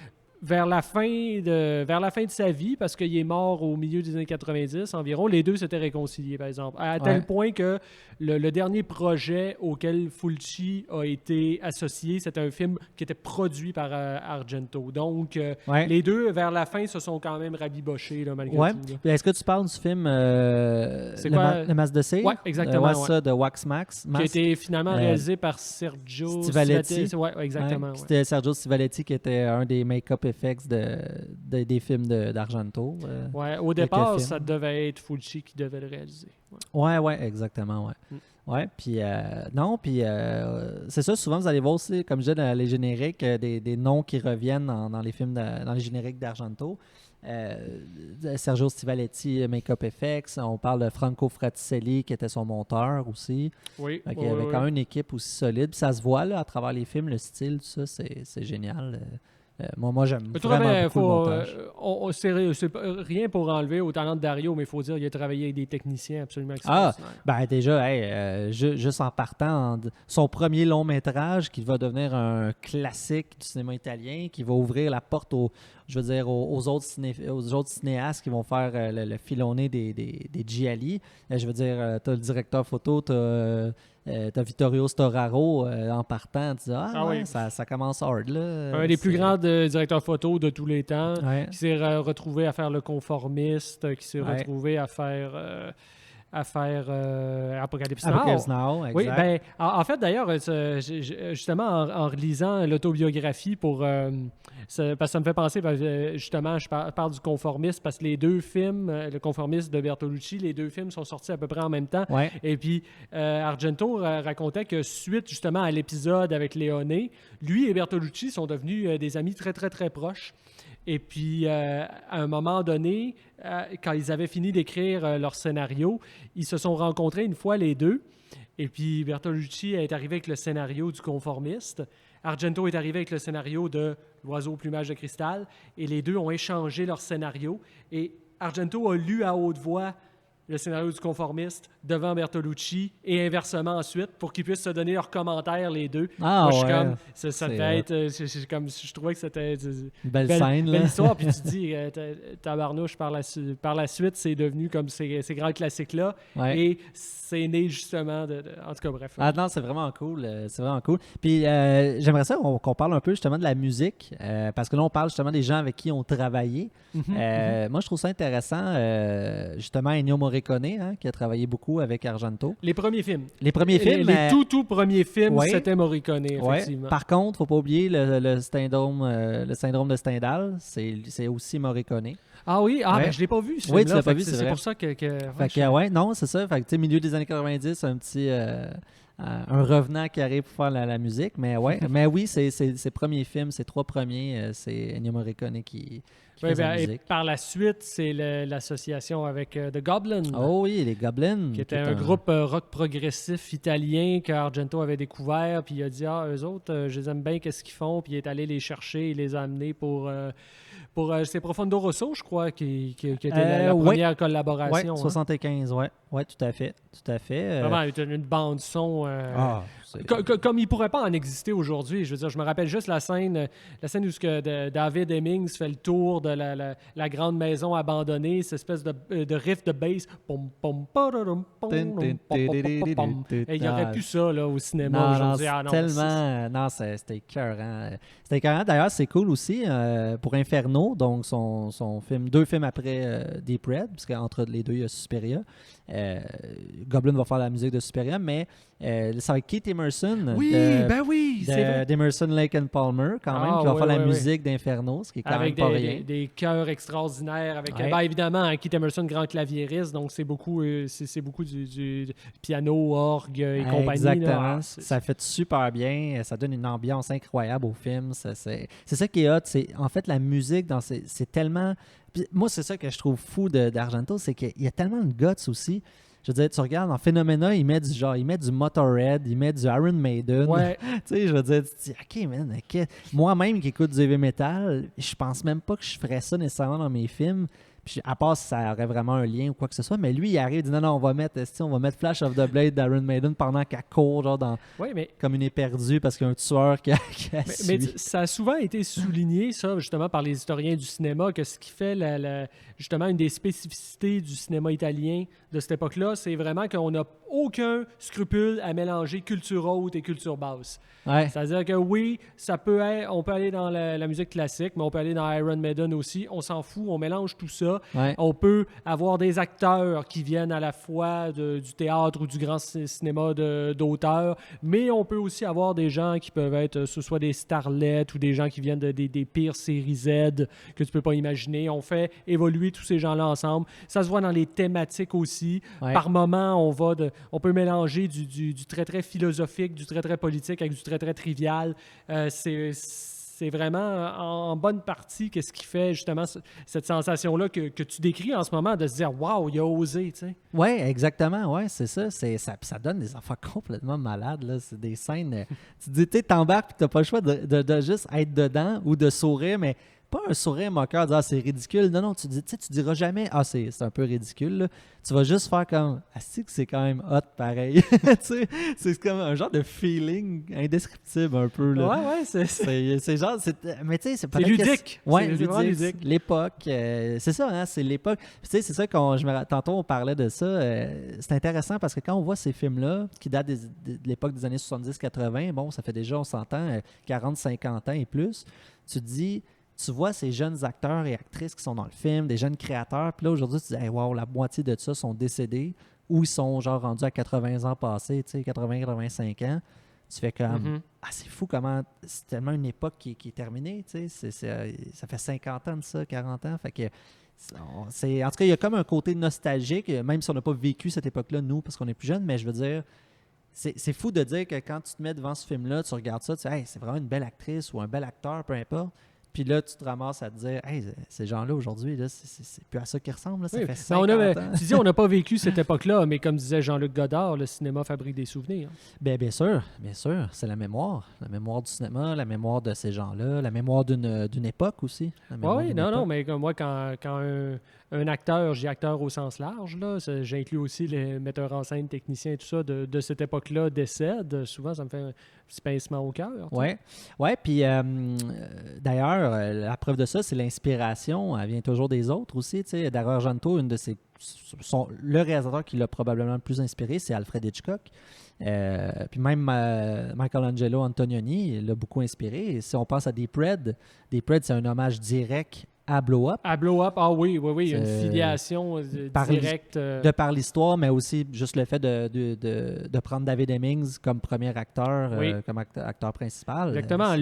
Vers la fin de sa vie, parce qu'il est mort au milieu des années 90 environ, les deux s'étaient réconciliés, par exemple. À tel point que le dernier projet auquel Fulci a été associé, c'était un film qui était produit par Argento. Donc, les deux, vers la fin, se sont quand même rabibochés, là, malgré tout. Là. Est-ce que tu parles du film Le Masque de Cire? Oui, exactement. Ça, de Wax Max. Qui a été finalement réalisé par Sergio Stivaletti. Oui, exactement. C'était Sergio Stivaletti qui était un des make-up effects des films d'Argento. Ouais, au quelques départ, films. ça devait être Fulci qui devait le réaliser. Ouais, exactement, ouais. Ouais, puis c'est ça, souvent vous allez voir aussi, comme je disais, dans les génériques, des noms qui reviennent dans les films, dans les génériques d'Argento. Sergio Stivaletti, Make-up Effects, on parle de Franco Fraticelli qui était son monteur aussi. Oui. Il y avait quand même une équipe aussi solide, puis ça se voit là, à travers les films, le style, tout ça, c'est génial. Moi j'aime vraiment beaucoup le montage. C'est rien pour enlever au talent de Dario, mais il faut dire qu'il a travaillé avec des techniciens absolument Ah, extraordinaires. ben déjà, juste en partant, son premier long métrage qui va devenir un classique du cinéma italien, qui va ouvrir la porte aux autres cinéastes qui vont faire le filonné des Gialli. Je veux dire, tu as le directeur photo, tu as Vittorio Storaro en partant. Tu dis, Oui. ça commence hard. Là. Un des plus grands directeurs photo de tous les temps, Ouais. qui s'est retrouvé à faire Le Conformiste, qui s'est retrouvé à faire Apocalypse Now. Apocalypse Now, exact. Oui, ben, en fait, d'ailleurs, justement, en relisant l'autobiographie parce que ça me fait penser, justement, je parle du Conformiste, parce que les deux films, Le Conformiste de Bertolucci, les deux films sont sortis à peu près en même temps. Ouais. Et puis, Argento racontait que suite, justement, à l'épisode avec Leone, lui et Bertolucci sont devenus des amis très, très, très proches. Et puis, à un moment donné, quand ils avaient fini d'écrire leur scénario, ils se sont rencontrés une fois les deux. Et puis, Bertolucci est arrivé avec le scénario du Conformiste. Argento est arrivé avec le scénario de L'Oiseau au plumage de cristal. Et les deux ont échangé leur scénario. Et Argento a lu à haute voix le scénario du Conformiste devant Bertolucci et inversement ensuite pour qu'ils puissent se donner leurs commentaires les deux. Ah, moi, je suis ouais. comme, ça C'est devait être, je trouvais que c'était une belle scène. Là. belle histoire. Puis tu te dis, tabarnouche, par la suite, c'est devenu comme ces grands classiques-là. Ouais. Et c'est né justement en tout cas, bref. Ah non, c'est vraiment cool. C'est vraiment cool. Puis j'aimerais ça qu'on parle un peu justement de la musique, parce que là, on parle justement des gens avec qui on travaillait. Moi, je trouve ça intéressant, justement, Ennio Morricone, qui a travaillé beaucoup avec Argento. Les premiers films. Les premiers films. Les tout premiers films, Ouais. c'était Morricone, Ouais. effectivement. Par contre, faut pas oublier le syndrome de Stendhal, c'est aussi Morricone. Ah oui? Ouais. Ben, je l'ai pas vu, ce Oui, tu film-là. l'as pas Fait vu, que c'est c'est vrai. pour ça que Fait que, ouais, non, c'est ça. Fait que, tu sais, milieu des années 90, un petit un revenant qui arrive pour faire la musique. Mais ouais, mais oui, ses premiers films, ses trois premiers, c'est Ennio Morricone qui Ouais, fait la et musique. par la suite, c'est l'association avec The Goblin, Oh oui, les Goblins. qui était un groupe rock progressif italien que Argento avait découvert, puis il a dit eux autres, je les aime bien, qu'est-ce qu'ils font, puis il est allé les chercher, il les a amenés pour c'est Profondo Rosso, je crois, qui était la ouais. première Ouais, collaboration. 75, ouais, tout à fait. Vraiment, une bande son. Comme il pourrait pas en exister aujourd'hui. Je veux dire, je me rappelle juste la scène où David Hemmings fait le tour de la grande maison abandonnée, cette espèce de riff de bass. Pom, pom, pararum, pom, pom, pom, pom, pom. Et il n'y aurait plus ça là, au cinéma aujourd'hui. C'était écœurant. C'était écœurant. D'ailleurs, c'est cool aussi pour Inferno, donc son film, 2 films après Deep Red, parce qu'entre les deux, il y a Suspiria. Goblin va faire la musique de Suspiria, mais c'est avec Keith Emerson. Oui, c'est vrai. D'Emerson, Lake and Palmer, quand même, qui va faire la musique d'Inferno, ce qui est quand avec même pas rien. des chœurs extraordinaires. Avec, Ouais. évidemment, Keith Emerson, grand claviériste, donc c'est beaucoup du piano, orgue et compagnie. Exactement. Là. Ça fait super bien. Ça donne une ambiance incroyable au film. C'est ça qui est hot. En fait, la musique, c'est tellement... Puis moi, c'est ça que je trouve fou d'Argento, c'est qu'il y a tellement de guts aussi. Je veux dire, tu regardes, en Phenomena, il met du Motorhead, il met du Iron Maiden. Ouais. Tu sais, je veux dire, tu te dis, OK, man, moi-même qui écoute du heavy metal, je pense même pas que je ferais ça nécessairement dans mes films. Puis à part si ça aurait vraiment un lien ou quoi que ce soit, mais lui, il arrive, il dit non, on va mettre Flash of the Blade d'Iron Maiden pendant qu'elle court, genre comme une éperdue parce qu'il y a un tueur qui a mais ça a souvent été souligné, ça, justement, par les historiens du cinéma, que ce qui fait justement une des spécificités du cinéma italien de cette époque-là, c'est vraiment qu'on n'a aucun scrupule à mélanger culture haute et culture basse. Ouais. C'est-à-dire que oui, on peut aller dans la musique classique, mais on peut aller dans Iron Maiden aussi. On s'en fout, on mélange tout ça. cinéma. Ouais. On peut avoir des acteurs qui viennent à la fois du théâtre ou du grand cinéma d'auteur, mais on peut aussi avoir des gens qui peuvent être, ce soit des starlets ou des gens qui viennent des pires séries Z que tu peux pas imaginer. On fait évoluer tous ces gens-là ensemble. Ça se voit dans les thématiques aussi. Ouais. Par moment, on peut mélanger du très, très philosophique, du très, très politique avec du très, très trivial. C'est vraiment en bonne partie qu'est-ce qui fait justement cette sensation-là que tu décris en ce moment, de se dire « Wow, il a osé », tu sais. Oui, exactement, ouais, c'est ça. Ça donne des enfants complètement malades, là. C'est des scènes... tu te dis, tu t'embarques et tu n'as pas le choix de juste être dedans ou de sourire, mais pas un sourire moqueur, dire « Ah, c'est ridicule ». Non, tu diras jamais « Ah, c'est un peu ridicule ». Là. Tu vas juste faire comme « Ah, c'est quand même hot, pareil ». C'est comme un genre de feeling indescriptible un peu. Là. Ouais, c'est genre... Mais tu sais, c'est ludique. Ouais, c'est vraiment ludique. L'époque, c'est ça, hein, c'est l'époque. Tu sais, c'est ça tantôt on parlait de ça. C'est intéressant parce que quand on voit ces films-là, qui datent de l'époque des années 70-80, bon, ça fait déjà, on s'entend, 40-50 ans et plus, tu te dis... Tu vois ces jeunes acteurs et actrices qui sont dans le film, des jeunes créateurs, puis là, aujourd'hui, tu dis hey, « wow, la moitié de ça sont décédés ou ils sont genre rendus à 80 ans passés, tu sais, 80-85 ans. » Tu fais comme « Ah, c'est fou comment... C'est tellement une époque qui est terminée, tu sais. Ça fait 50 ans de ça, 40 ans. » Fait que... en tout cas, il y a comme un côté nostalgique, même si on n'a pas vécu cette époque-là, nous, parce qu'on est plus jeunes, mais je veux dire... C'est fou de dire que quand tu te mets devant ce film-là, tu regardes ça, tu dis hey, c'est vraiment une belle actrice ou un bel acteur, peu importe. Puis là, tu te ramasses à te dire hey, ces gens-là, aujourd'hui, là, c'est plus à ça qu'ils ressemblent. Là. Ça fait 50 ans. Tu dis, on n'a pas vécu cette époque-là, mais comme disait Jean-Luc Godard, le cinéma fabrique des souvenirs. Bien sûr. C'est la mémoire du cinéma, la mémoire de ces gens-là, la mémoire d'une époque aussi. Oui, non, mais comme moi, quand un acteur, j'ai acteur au sens large, là, j'inclus aussi les metteurs en scène, techniciens et tout ça, de cette époque-là décèdent. Souvent, ça me fait un petit pincement au cœur. Oui, puis d'ailleurs, la preuve de ça, c'est l'inspiration. Elle vient toujours des autres aussi. Dario Argento, le réalisateur qui l'a probablement le plus inspiré, c'est Alfred Hitchcock. Puis même Michelangelo Antonioni l'a beaucoup inspiré. Et si on pense à Deep Red, c'est un hommage direct à Blow Up. À Blow Up, ah oui, une filiation directe. De par l'histoire, mais aussi juste le fait de prendre David Hemmings comme premier acteur, comme acteur principal. Exactement.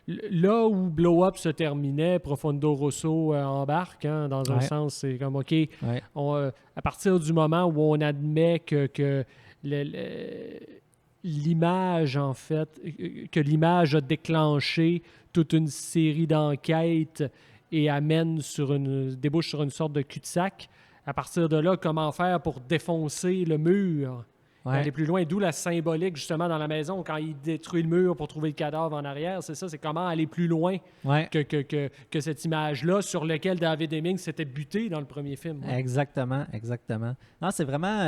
Là où Blow Up se terminait, Profondo Rosso embarque, hein, dans un sens, c'est comme, OK, à partir du moment où on admet que l'image, en fait, que l'image a déclenché toute une série d'enquêtes et débouche sur une sorte de cul-de-sac. À partir de là, comment faire pour défoncer le mur? Aller plus loin, d'où la symbolique, justement, dans la maison, quand il détruit le mur pour trouver le cadavre en arrière, c'est ça, c'est comment aller plus loin que cette image-là sur laquelle David Hemmings s'était buté dans le premier film. Ouais. Exactement. Non, c'est vraiment...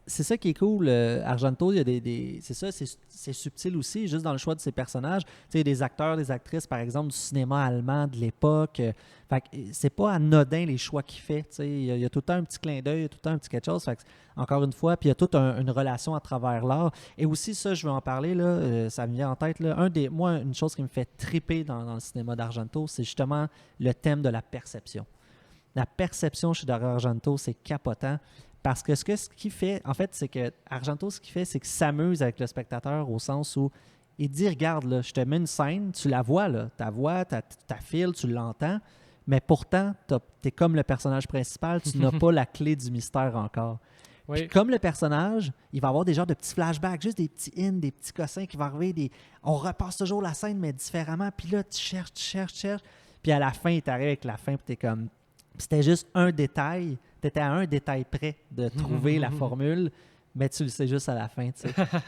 c'est ça qui est cool. Argento, il y a c'est ça, c'est subtil aussi, juste dans le choix de ses personnages. Tu sais, il y a des acteurs, des actrices, par exemple, du cinéma allemand de l'époque. Fait que c'est pas anodin les choix qu'il fait. Il y a tout le temps un petit clin d'œil, il y a tout le temps un petit quelque chose. Fait que, encore une fois, puis il y a toute une relation à travers l'art. Et aussi, ça, je veux en parler, là, ça me vient en tête. Là, moi, une chose qui me fait triper dans le cinéma d'Argento, c'est justement le thème de la perception. La perception chez Dario Argento, c'est capotant. Parce que ce qu'il fait, en fait, c'est que Argento, ce qu'il fait, c'est qu'il s'amuse avec le spectateur au sens où il dit, regarde, là, je te mets une scène, tu la vois, là, ta voix, ta file, tu l'entends, mais pourtant, tu es comme le personnage principal, tu n'as pas la clé du mystère encore. Oui. Puis comme le personnage, il va avoir des genres de petits flashbacks, juste des petits des petits cossins qui vont arriver. On repasse toujours la scène, mais différemment. Puis là, tu cherches. Puis à la fin, il t'arrive avec la fin, puis t'es comme... C'était juste un détail. T'étais à un détail près de trouver la formule, mais tu le sais juste à la fin.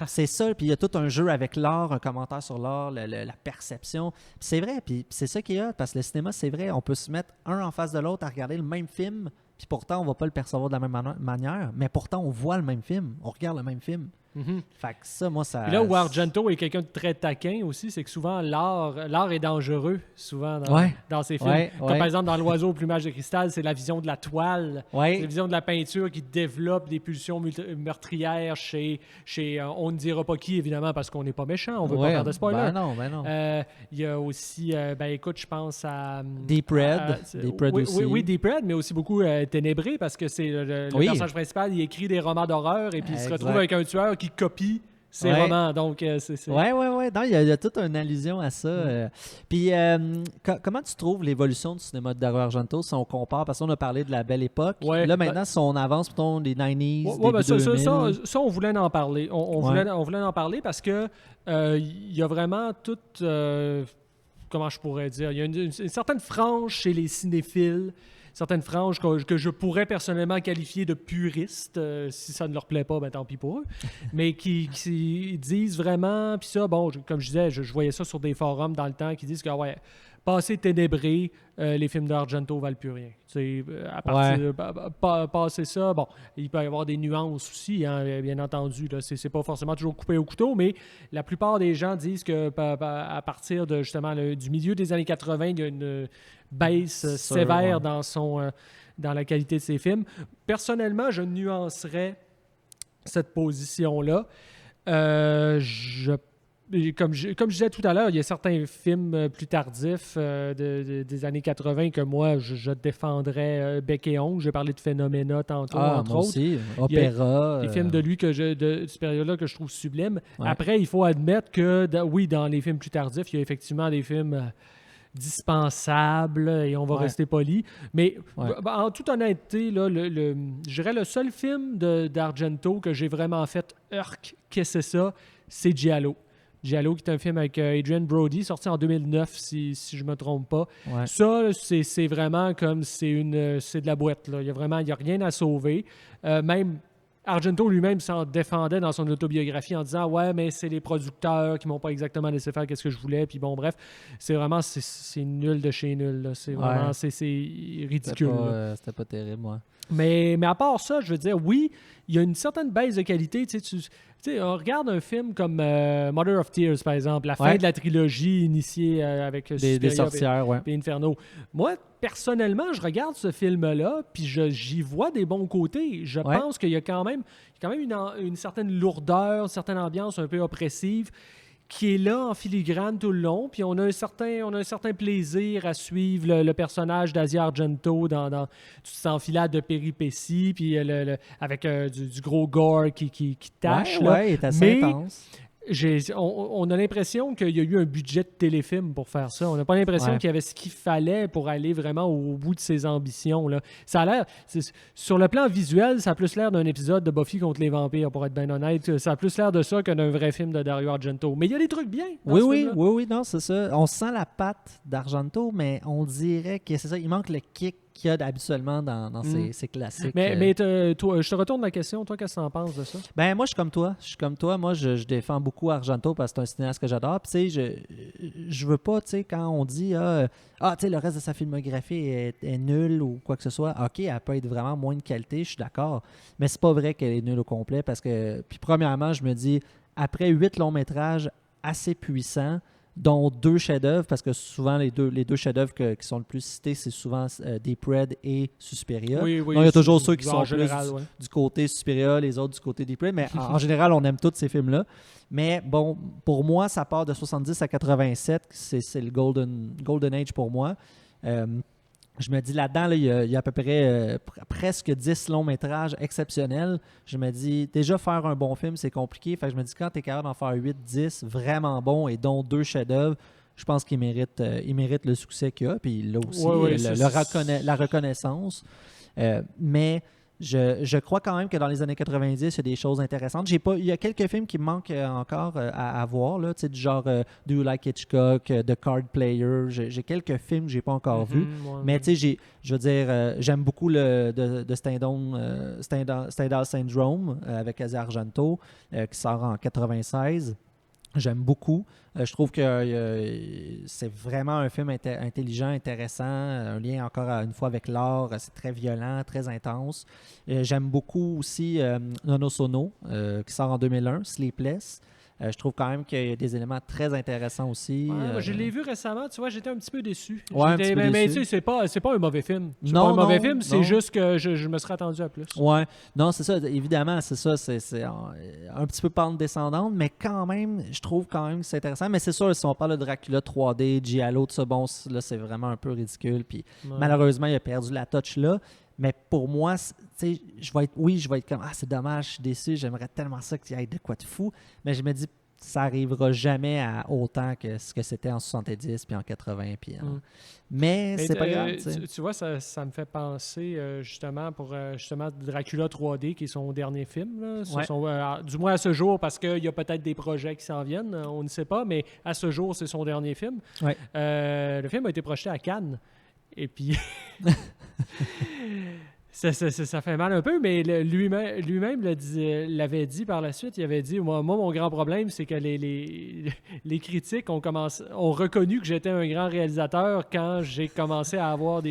C'est ça, puis il y a tout un jeu avec l'art, un commentaire sur l'art, la perception. Puis c'est vrai, puis c'est ça qui est hot, parce que le cinéma, c'est vrai, on peut se mettre un en face de l'autre à regarder le même film, puis pourtant, on ne va pas le percevoir de la même manière, mais pourtant, on voit le même film, on regarde le même film. Fait que ça, moi, ça... Et là où Argento est quelqu'un de très taquin aussi, c'est que souvent, l'art est dangereux, souvent, dans ses films. Comme par exemple, dans L'Oiseau au plumage de cristal, c'est la vision de la toile, c'est la vision de la peinture qui développe des pulsions meurtrières chez on ne dira pas qui, évidemment, parce qu'on n'est pas méchant, on ne veut pas faire de spoilers. Ben non. Il y a aussi, écoute, je pense à... Deep Red. Deep Red aussi. Oui, Deep Red, mais aussi beaucoup Ténébré, parce que c'est le personnage principal, il écrit des romans d'horreur et puis il se retrouve avec un tueur qui copie ses romans. Donc, c'est... Ouais. Non, il y a toute une allusion à ça. Puis, comment tu trouves l'évolution du cinéma de Dario Argento si on compare? Parce qu'on a parlé de la belle époque. Là, maintenant, si on avance, plutôt des 90s, début 2000... Ça, on voulait en parler. On voulait en parler parce que il y a vraiment toute... comment je pourrais dire? Il y a une certaine frange chez les cinéphiles, certaines franges que je pourrais personnellement qualifier de puristes. Si ça ne leur plaît pas, ben tant pis pour eux. Mais qui disent vraiment... Puis ça, bon, comme je disais, je voyais ça sur des forums dans le temps qui disent que, passé Ténébré, les films d'Argento valent plus rien. À partir passer ça, bon, il peut y avoir des nuances aussi, hein, bien entendu. Là, c'est pas forcément toujours coupé au couteau, mais la plupart des gens disent que à partir de justement du milieu des années 80, il y a une baisse sévère dans la qualité de ses films. Personnellement, je nuancerais cette position-là. Comme je disais tout à l'heure, il y a certains films plus tardifs des années 80 que moi, je défendrais bec et ongle. J'ai parlé de Phénoména tantôt, entre autres. Aussi. Opéra. Des films de lui de cette période-là que je trouve sublimes. Après, il faut admettre que, dans les films plus tardifs, il y a effectivement des films dispensables et on va rester poli. Mais en toute honnêteté, là, je dirais le seul film d'Argento que j'ai vraiment fait « Urk, qu'est-ce que c'est ça? » C'est Giallo. Giallo, qui est un film avec Adrian Brody, sorti en 2009, si je ne me trompe pas. Ouais. Ça, c'est vraiment comme c'est de la boîte. Là. Il n'y a rien à sauver. Même Argento lui-même s'en défendait dans son autobiographie en disant « Ouais, mais c'est les producteurs qui m'ont pas exactement laissé faire ce que je voulais. » Puis bon, bref, c'est vraiment c'est nul de chez nul. Là. C'est vraiment c'est ridicule. C'était pas terrible, moi. Mais à part ça, je veux dire, oui, il y a une certaine baisse de qualité. Tu sais, on regarde un film comme Mother of Tears, par exemple, la fin de la trilogie initiée avec des sorcières, et Inferno. Moi, personnellement, je regarde ce film-là, puis j'y vois des bons côtés. Je pense qu'il y a quand même une certaine lourdeur, une certaine ambiance un peu oppressive qui est là en filigrane tout le long, puis on a un certain plaisir à suivre le personnage d'Asia Argento dans toute cette enfilade de péripéties, puis avec du gros gore qui tâche. Oui, il est assez intense. On a l'impression qu'il y a eu un budget de téléfilm pour faire ça. On n'a pas l'impression qu'il y avait ce qu'il fallait pour aller vraiment au bout de ses ambitions. Là. Ça a l'air... Sur le plan visuel, ça a plus l'air d'un épisode de Buffy contre les vampires, pour être bien honnête. Ça a plus l'air de ça que d'un vrai film de Dario Argento. Mais il y a des trucs bien dans ce film-là. Oui, non, c'est ça. On sent la patte d'Argento, mais on dirait que c'est ça. Il manque le kick qu'il y a habituellement dans ces classiques. Mais toi, je te retourne la question. Toi, qu'est-ce que tu en penses de ça? Ben moi, je suis comme toi. Moi, je défends beaucoup Argento parce que c'est un cinéaste que j'adore. Puis, tu sais, je veux pas, tu sais, quand on dit tu sais, le reste de sa filmographie est nul ou quoi que ce soit. OK, elle peut être vraiment moins de qualité, je suis d'accord. Mais c'est pas vrai qu'elle est nulle au complet parce que, puis premièrement, je me dis, après 8 longs métrages assez puissants, dont 2 chefs-d'œuvre, parce que souvent les deux chefs-d'œuvre qui sont le plus cités, c'est souvent Deep Red et Suspiria. Oui, donc, il y a toujours ceux qui sont général, plus du côté Suspiria, les autres du côté Deep Red, mais en général, on aime tous ces films-là. Mais bon, pour moi, ça part de 70 à 87, c'est le Golden Age pour moi. Je me dis là-dedans, il y a à peu près presque 10 longs métrages exceptionnels. Je me dis, déjà faire un bon film, c'est compliqué. Fait que je me dis, quand tu es capable d'en faire 8, 10 vraiment bons et dont 2 chefs-d'œuvre, je pense qu'il mérite le succès qu'il a. Puis là aussi, la reconnaissance. Mais je crois quand même que dans les années 90, il y a des choses intéressantes. Il y a quelques films qui me manquent encore à voir, là, du genre Do You Like Hitchcock, The Card Player. J'ai quelques films que je n'ai pas encore vus. Mais je veux dire, j'aime beaucoup de Stendhal Syndrome avec Asia Argento qui sort en 96. J'aime beaucoup. Je trouve que c'est vraiment un film intelligent, intéressant, un lien encore une fois avec l'art. C'est très violent, très intense. J'aime beaucoup aussi Nono Sono, qui sort en 2001, Sleepless. Je trouve quand même qu'il y a des éléments très intéressants aussi. Moi, je l'ai vu récemment, tu vois, j'étais un petit peu déçu. Ouais, un petit peu mais déçu. tu sais, c'est pas un mauvais film. C'est Non, pas un mauvais non, film, non. c'est juste que je me serais attendu à plus. Ouais, non, c'est ça, évidemment, c'est ça, c'est un petit peu pente descendante, mais quand même, je trouve quand même que c'est intéressant. Mais c'est sûr, si on parle de Dracula 3D, Giallo, tout ça, bon, là, c'est vraiment un peu ridicule. Puis Ouais. malheureusement, il a perdu la touch là. Mais pour moi, tu sais, je vais être comme, c'est dommage, je suis déçu, j'aimerais tellement ça qu'il y ait de quoi de fou. Mais je me dis, ça arrivera jamais à autant que ce que c'était en 70 puis en 80. Puis Mais c'est pas grave. Tu vois, ça me fait penser justement pour justement Dracula 3D, qui est son dernier film. Là. Du moins à ce jour, parce qu'il y a peut-être des projets qui s'en viennent, on ne sait pas, mais à ce jour, c'est son dernier film. Ouais. Le film a été projeté à Cannes. Et puis... Ça fait mal un peu, mais lui-même l'avait dit par la suite. Il avait dit, moi mon grand problème, c'est que les critiques ont reconnu que j'étais un grand réalisateur quand j'ai commencé à avoir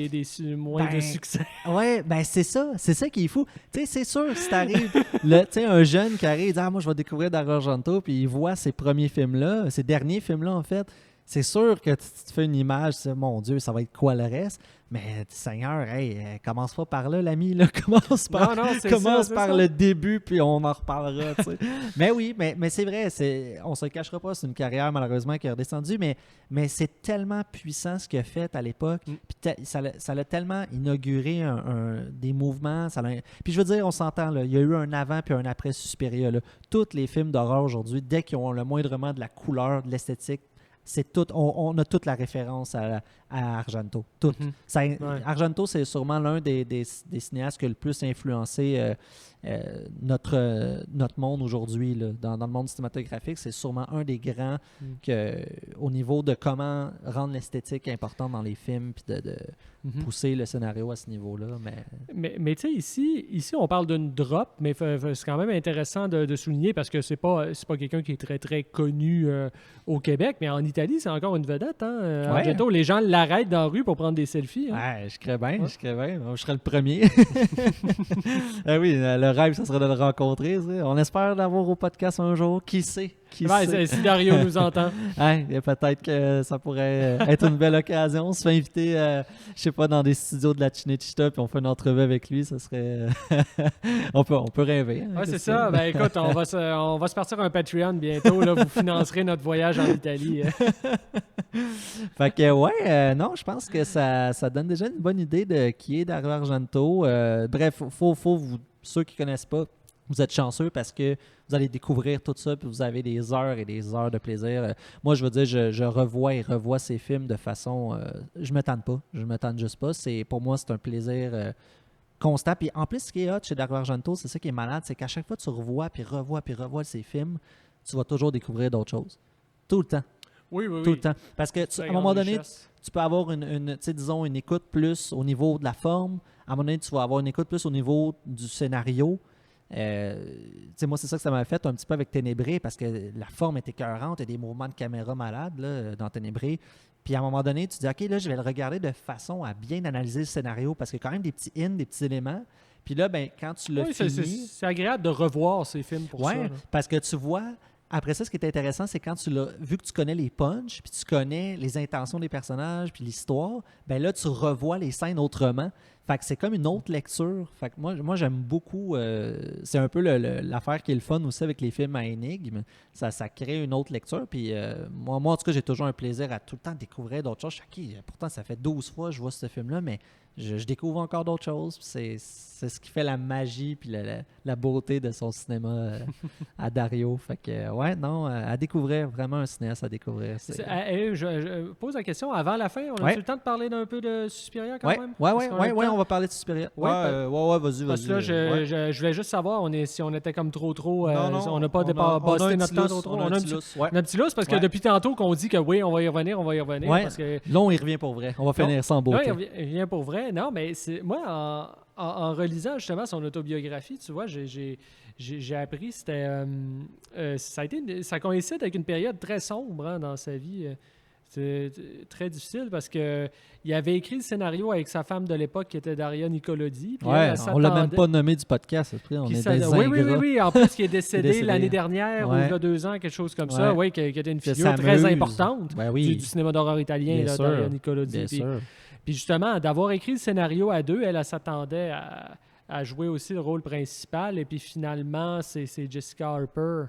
moins de succès. Ouais, ben c'est ça qui est fou. Tu sais, c'est sûr, si t'arrives, tu sais, un jeune qui arrive, dit, moi je vais découvrir Dario Argento, puis il voit ces premiers films-là, ces derniers films-là en fait. C'est sûr que tu te fais une image, mon Dieu, ça va être quoi le reste? Mais Seigneur, commence pas par là, l'ami. Là. Commence par le début, puis on en reparlera. Mais oui, mais c'est vrai, on se le cachera pas, c'est une carrière malheureusement qui est redescendue, mais c'est tellement puissant ce qu'il a fait à l'époque. Puis ça l'a tellement inauguré des mouvements. Puis je veux dire, on s'entend, là, il y a eu un avant puis un après Suspiria. Là. Tous les films d'horreur aujourd'hui, dès qu'ils ont le moindrement de la couleur, de l'esthétique, c'est tout, on a toute la référence à Argento. Tout. Argento, c'est sûrement l'un des cinéastes qui a le plus influencé notre monde aujourd'hui. Dans le monde cinématographique, c'est sûrement un des grands au niveau de comment rendre l'esthétique importante dans les films puis de pousser le scénario à ce niveau-là. Mais tu sais, ici, on parle d'une drop, mais c'est quand même intéressant de souligner parce que c'est pas quelqu'un qui est très, très connu au Québec, mais en Italie, c'est encore une vedette. Argento, les gens l'arrêtent dans la rue pour prendre des selfies. Ouais, je serais bien. Je serais le premier. Oui, le rêve, ça serait de le rencontrer. On espère l'avoir au podcast un jour. Qui sait? Si Dario nous entend. Peut-être que ça pourrait être une belle occasion. On se fait inviter, je sais pas, dans des studios de la Cinecittà, puis on fait une entrevue avec lui. Ça serait... on peut rêver. Oui, c'est ça. Ben écoute, on va se partir un Patreon bientôt. Là, vous financerez notre voyage en Italie. Fait que, non, je pense que ça donne déjà une bonne idée de qui est Dario Argento. Bref, faut vous, ceux qui connaissent pas, vous êtes chanceux parce que vous allez découvrir tout ça puis vous avez des heures et des heures de plaisir. Moi, je veux dire, je revois ces films de façon... je me tanne pas. Je me tanne juste pas. Pour moi, c'est un plaisir constant. Puis en plus, ce qui est hot chez Dario Argento, c'est ça qui est malade, c'est qu'à chaque fois que tu revois ces films, tu vas toujours découvrir d'autres choses. Tout le temps. Oui. Tout le temps. Parce que à un moment donné, tu peux avoir une écoute plus au niveau de la forme. À un moment donné, tu vas avoir une écoute plus au niveau du scénario. Moi, c'est ça que ça m'a fait un petit peu avec Ténébré parce que la forme est écœurante, il y a des mouvements de caméra malades là, dans Ténébré. Puis à un moment donné, tu dis, OK, là, je vais le regarder de façon à bien analyser le scénario parce qu'il y a quand même des petits des petits éléments. Puis là, quand tu l'as fini... C'est agréable de revoir ces films pour ça. Oui, parce que tu vois... Après ça, ce qui est intéressant, c'est quand vu que tu connais les punchs, puis tu connais les intentions des personnages, puis l'histoire, ben là, tu revois les scènes autrement. Fait que c'est comme une autre lecture. Fait que moi j'aime beaucoup... c'est un peu l'affaire qui est le fun aussi avec les films à énigmes. Ça crée une autre lecture. Puis moi, en tout cas, j'ai toujours un plaisir à tout le temps découvrir d'autres choses. Pourtant, ça fait 12 fois que je vois ce film-là, mais je découvre encore d'autres choses. C'est ce qui fait la magie puis la beauté de son cinéma à Dario. Fait que, à découvrir, vraiment un cinéaste à découvrir. Je pose la question, avant la fin, on a eu le temps de parler d'un peu de Suspiria quand même? Oui, on va parler de Suspiria. Vas-y. Parce que là, je voulais juste savoir si on était comme trop... on n'a pas bossé notre temps trop. On a un petit lousse parce que depuis tantôt qu'on dit que oui, on va y revenir. Parce que... Là, on y revient pour vrai. On va finir sans beauté. Là, il revient pour vrai. Non, mais moi, en relisant justement son autobiographie, tu vois, j'ai appris, ça coïncide avec une période très sombre dans sa vie. C'était très difficile parce que il avait écrit le scénario avec sa femme de l'époque qui était Daria Nicolodi. On l'a même pas nommé du podcast. Après, on est des ingrats. Oui. En plus, qui est décédé l'année dernière ou il y a 2 ans, quelque chose comme ça. Oui, qui était une figure très importante du cinéma d'horreur italien, Daria Nicolodi. Puis justement, d'avoir écrit le scénario à 2, elle s'attendait à jouer aussi le rôle principal. Et puis finalement, c'est Jessica Harper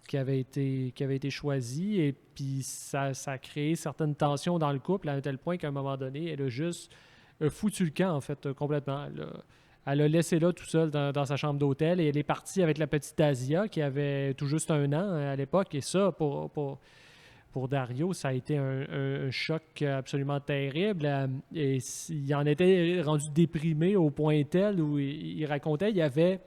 qui avait été choisie. Et puis ça a créé certaines tensions dans le couple à un tel point qu'à un moment donné, elle a juste foutu le camp, en fait, complètement. Elle a laissé là tout seul dans sa chambre d'hôtel et elle est partie avec la petite Asia qui avait tout juste 1 an à l'époque. Et ça, pour Dario, ça a été un choc absolument terrible. Et il en était rendu déprimé au point tel où il racontait qu'il avait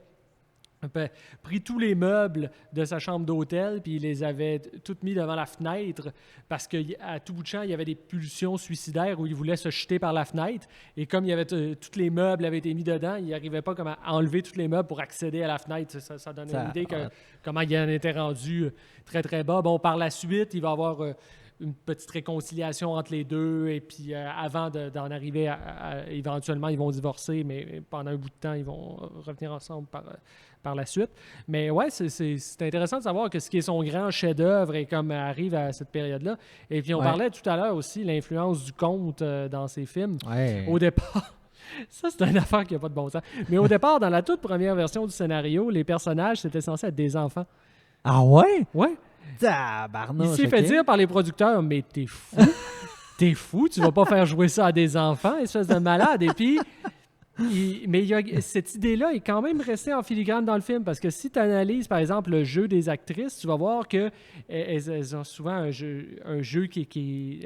pris tous les meubles de sa chambre d'hôtel puis il les avait tous mis devant la fenêtre parce qu'à tout bout de champ, il y avait des pulsions suicidaires où il voulait se jeter par la fenêtre. Et comme il y avait tous les meubles avaient été mis dedans, il n'arrivait pas comme à enlever tous les meubles pour accéder à la fenêtre. Ça donnait une idée comment il en était rendu très, très bas. Bon, par la suite, il va y avoir une petite réconciliation entre les deux et puis avant d'en arriver éventuellement, ils vont divorcer, mais pendant un bout de temps, ils vont revenir ensemble par la suite. Mais ouais, c'est intéressant de savoir que ce qui est son grand chef-d'œuvre et comme arrive à cette période-là. Et puis on parlait tout à l'heure aussi l'influence du conte dans ses films. Ouais. Au départ, ça c'est une affaire qui n'a pas de bon sens. Mais au départ, dans la toute première version du scénario, les personnages c'était censé être des enfants. Ah ouais? Ouais. Tabarnouche, il s'est fait dire par les producteurs, mais t'es fou. T'es fou, tu vas pas faire jouer ça à des enfants, espèce de malade. Et puis, cette idée-là est quand même restée en filigrane dans le film parce que si tu analyses, par exemple, le jeu des actrices, tu vas voir qu'elles ont souvent un jeu qui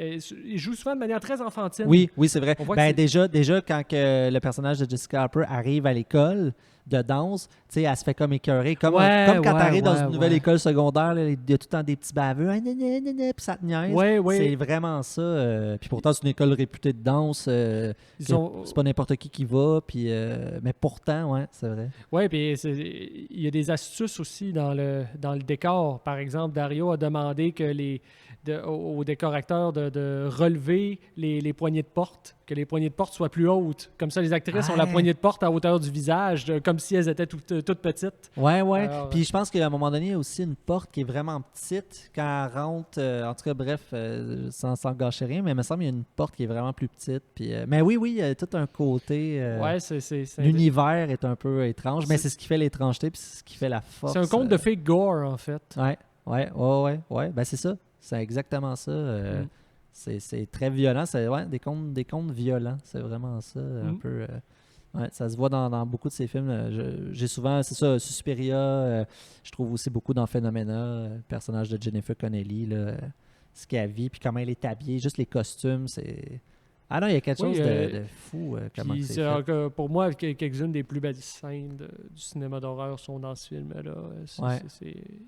ils jouent souvent de manière très enfantine. Oui, c'est vrai. Déjà, quand le personnage de Jessica Harper arrive à l'école de danse, tu sais, elle se fait comme écœurer. Comme quand tu arrives dans une nouvelle école secondaire, là, il y a tout le temps des petits baveux, puis ça te niaise. C'est vraiment ça. Puis pourtant, c'est une école réputée de danse. C'est pas n'importe qui va. Puis, mais pourtant, c'est vrai. Oui, puis il y a des astuces aussi dans le décor. Par exemple, Dario a demandé que aux décorateurs de relever les poignées de porte, que les poignées de porte soient plus hautes. Comme ça, les actrices ont la poignée de porte à hauteur du visage, comme si elles étaient toutes petites. Ouais. Alors, puis je pense qu'à un moment donné, il y a aussi une porte qui est vraiment petite quand elle rentre. En tout cas, bref, sans gâcher rien, mais il me semble qu'il y a une porte qui est vraiment plus petite. Puis, mais oui, il y a tout un côté. L'univers est un peu étrange, mais c'est ce qui fait l'étrangeté, puis c'est ce qui fait la force. C'est un conte de fake gore, en fait. Ouais. Ben, c'est ça. C'est exactement ça. C'est très violent. C'est des contes violents. C'est vraiment ça. Un peu. Ça se voit dans beaucoup de ces films. J'ai souvent, c'est ça, Suspiria. Je trouve aussi beaucoup dans Phenomena, le personnage de Jennifer Connelly, ce qu'elle vit, puis comment elle est habillée, juste les costumes, c'est... Ah non, il y a quelque chose de fou. Comment c'est fait. Pour moi, quelques-unes des plus belles scènes du cinéma d'horreur sont dans ce film-là.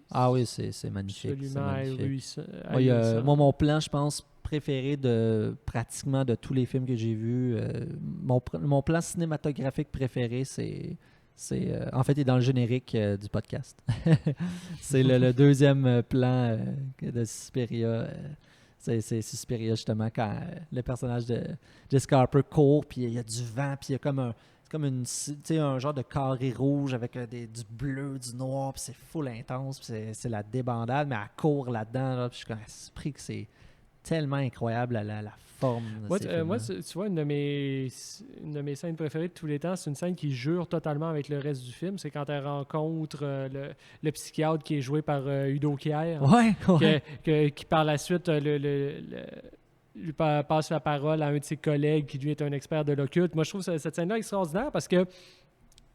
Ah oui, c'est magnifique. Absolument. Moi, mon plan, je pense, préféré de pratiquement de tous les films que j'ai vus, mon plan cinématographique préféré, en fait, il est dans le générique du podcast. C'est le deuxième plan de Suspiria. C'est Suspiria, justement, quand le personnage de Jessica Harper court, puis il y a du vent, puis il y a comme un genre de carré rouge avec du bleu, du noir, puis c'est full intense, puis c'est la débandade, mais elle court là-dedans, là, puis je suis comme esprit que c'est tellement incroyable la forme de ces films-là. Moi, tu vois, une de mes scènes préférées de tous les temps, c'est une scène qui jure totalement avec le reste du film. C'est quand elle rencontre le psychiatre qui est joué par Udo Kier, qui par la suite lui passe la parole à un de ses collègues qui lui est un expert de l'occulte. Moi, je trouve cette scène-là extraordinaire parce que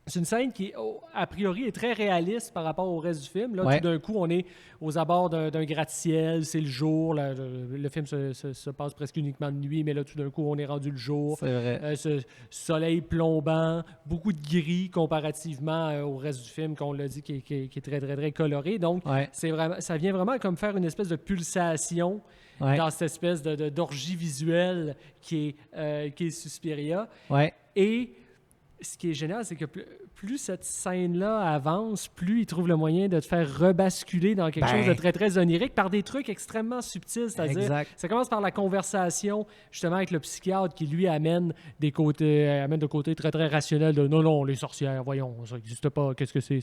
c'est une scène qui, a priori, est très réaliste par rapport au reste du film. Là, tout d'un coup, on est aux abords d'un gratte-ciel, c'est le jour. Le film se passe presque uniquement de nuit, mais là, tout d'un coup, on est rendu le jour. C'est vrai. Ce soleil plombant, beaucoup de gris comparativement au reste du film, qu'on l'a dit, qui est très, très, très coloré. Donc, ça vient vraiment comme faire une espèce de pulsation dans cette espèce d'orgie visuelle qui est Suspiria. Ouais. Et ce qui est génial, c'est que plus cette scène-là avance, plus il trouve le moyen de te faire rebasculer dans quelque chose de très, très onirique par des trucs extrêmement subtils. C'est-à-dire, ça commence par la conversation, justement, avec le psychiatre qui, lui, amène de côté très, très rationnel de « Non, les sorcières, voyons, ça n'existe pas, qu'est-ce que c'est? »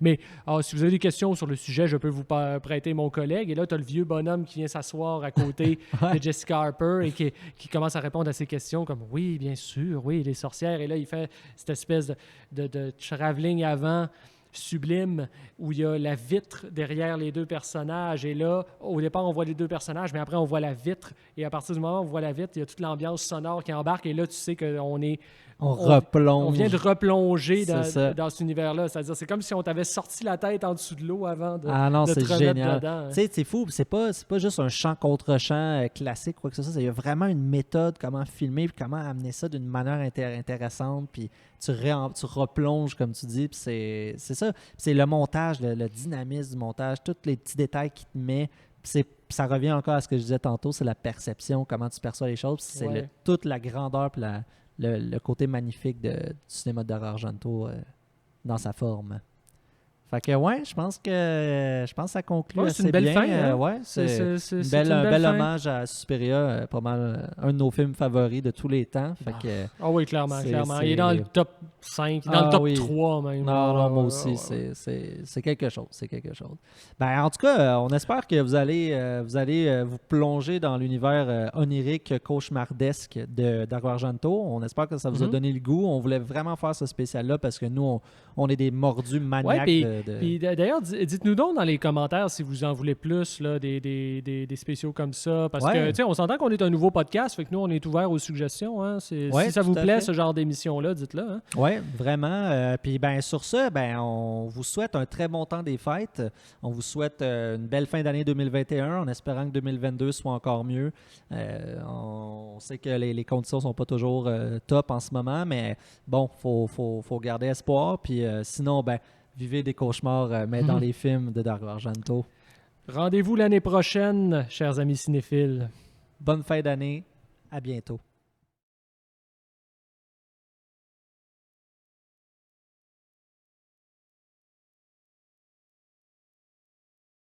Mais si vous avez des questions sur le sujet, je peux vous prêter mon collègue. Et là, tu as le vieux bonhomme qui vient s'asseoir à côté de Jessica Harper et qui commence à répondre à ces questions comme « Oui, bien sûr, oui, les sorcières. » Et là, il fait cette espèce de travelling avant sublime où il y a la vitre derrière les deux personnages. Et là, au départ, on voit les deux personnages, mais après, on voit la vitre. Et à partir du moment où on voit la vitre, il y a toute l'ambiance sonore qui embarque. Et là, tu sais qu'on est... On vient de replonger dans cet univers-là. C'est-à-dire, c'est comme si on t'avait sorti la tête en dessous de l'eau avant de c'est te génial. remettre dedans. Tu sais, c'est fou. C'est pas juste un chant contre chant classique, quoi que ce soit. Il y a vraiment une méthode, comment filmer, puis comment amener ça d'une manière intéressante. Puis tu replonges, comme tu dis. Puis c'est ça. Puis c'est le montage, le dynamisme du montage, tous les petits détails qu'il te met. Puis ça revient encore à ce que je disais tantôt, c'est la perception, comment tu perçois les choses. Puis c'est toute la grandeur, puis le côté magnifique du cinéma d'Dario Argento dans sa forme. Fait que je pense que ça conclut assez une belle bien. Fin, hein? C'est un bel hommage à Suspiria, pas mal un de nos films favoris de tous les temps. Fait que, oui, clairement. Il est dans le top 5, dans le top 3 même. Non, moi aussi, c'est quelque chose. C'est quelque chose. Ben, en tout cas, on espère que vous allez vous plonger dans l'univers onirique, cauchemardesque de Dario Argento. On espère que ça vous a donné le goût. On voulait vraiment faire ce spécial-là parce que nous, on est des mordus maniaques. Puis d'ailleurs, dites-nous donc dans les commentaires si vous en voulez plus, là, des spéciaux comme ça. Parce que, tu sais, on s'entend qu'on est un nouveau podcast, fait que nous, on est ouvert aux suggestions. Hein. Si ça vous plaît, ce genre d'émission-là, dites-le. Hein. Oui, vraiment. Puis sur ce, on vous souhaite un très bon temps des fêtes. On vous souhaite une belle fin d'année 2021 en espérant que 2022 soit encore mieux. On sait que les conditions ne sont pas toujours top en ce moment, mais bon, faut garder espoir. Puis sinon, vivez des cauchemars, mais dans les films de Dario Argento. Rendez-vous l'année prochaine, chers amis cinéphiles. Bonne fin d'année. À bientôt.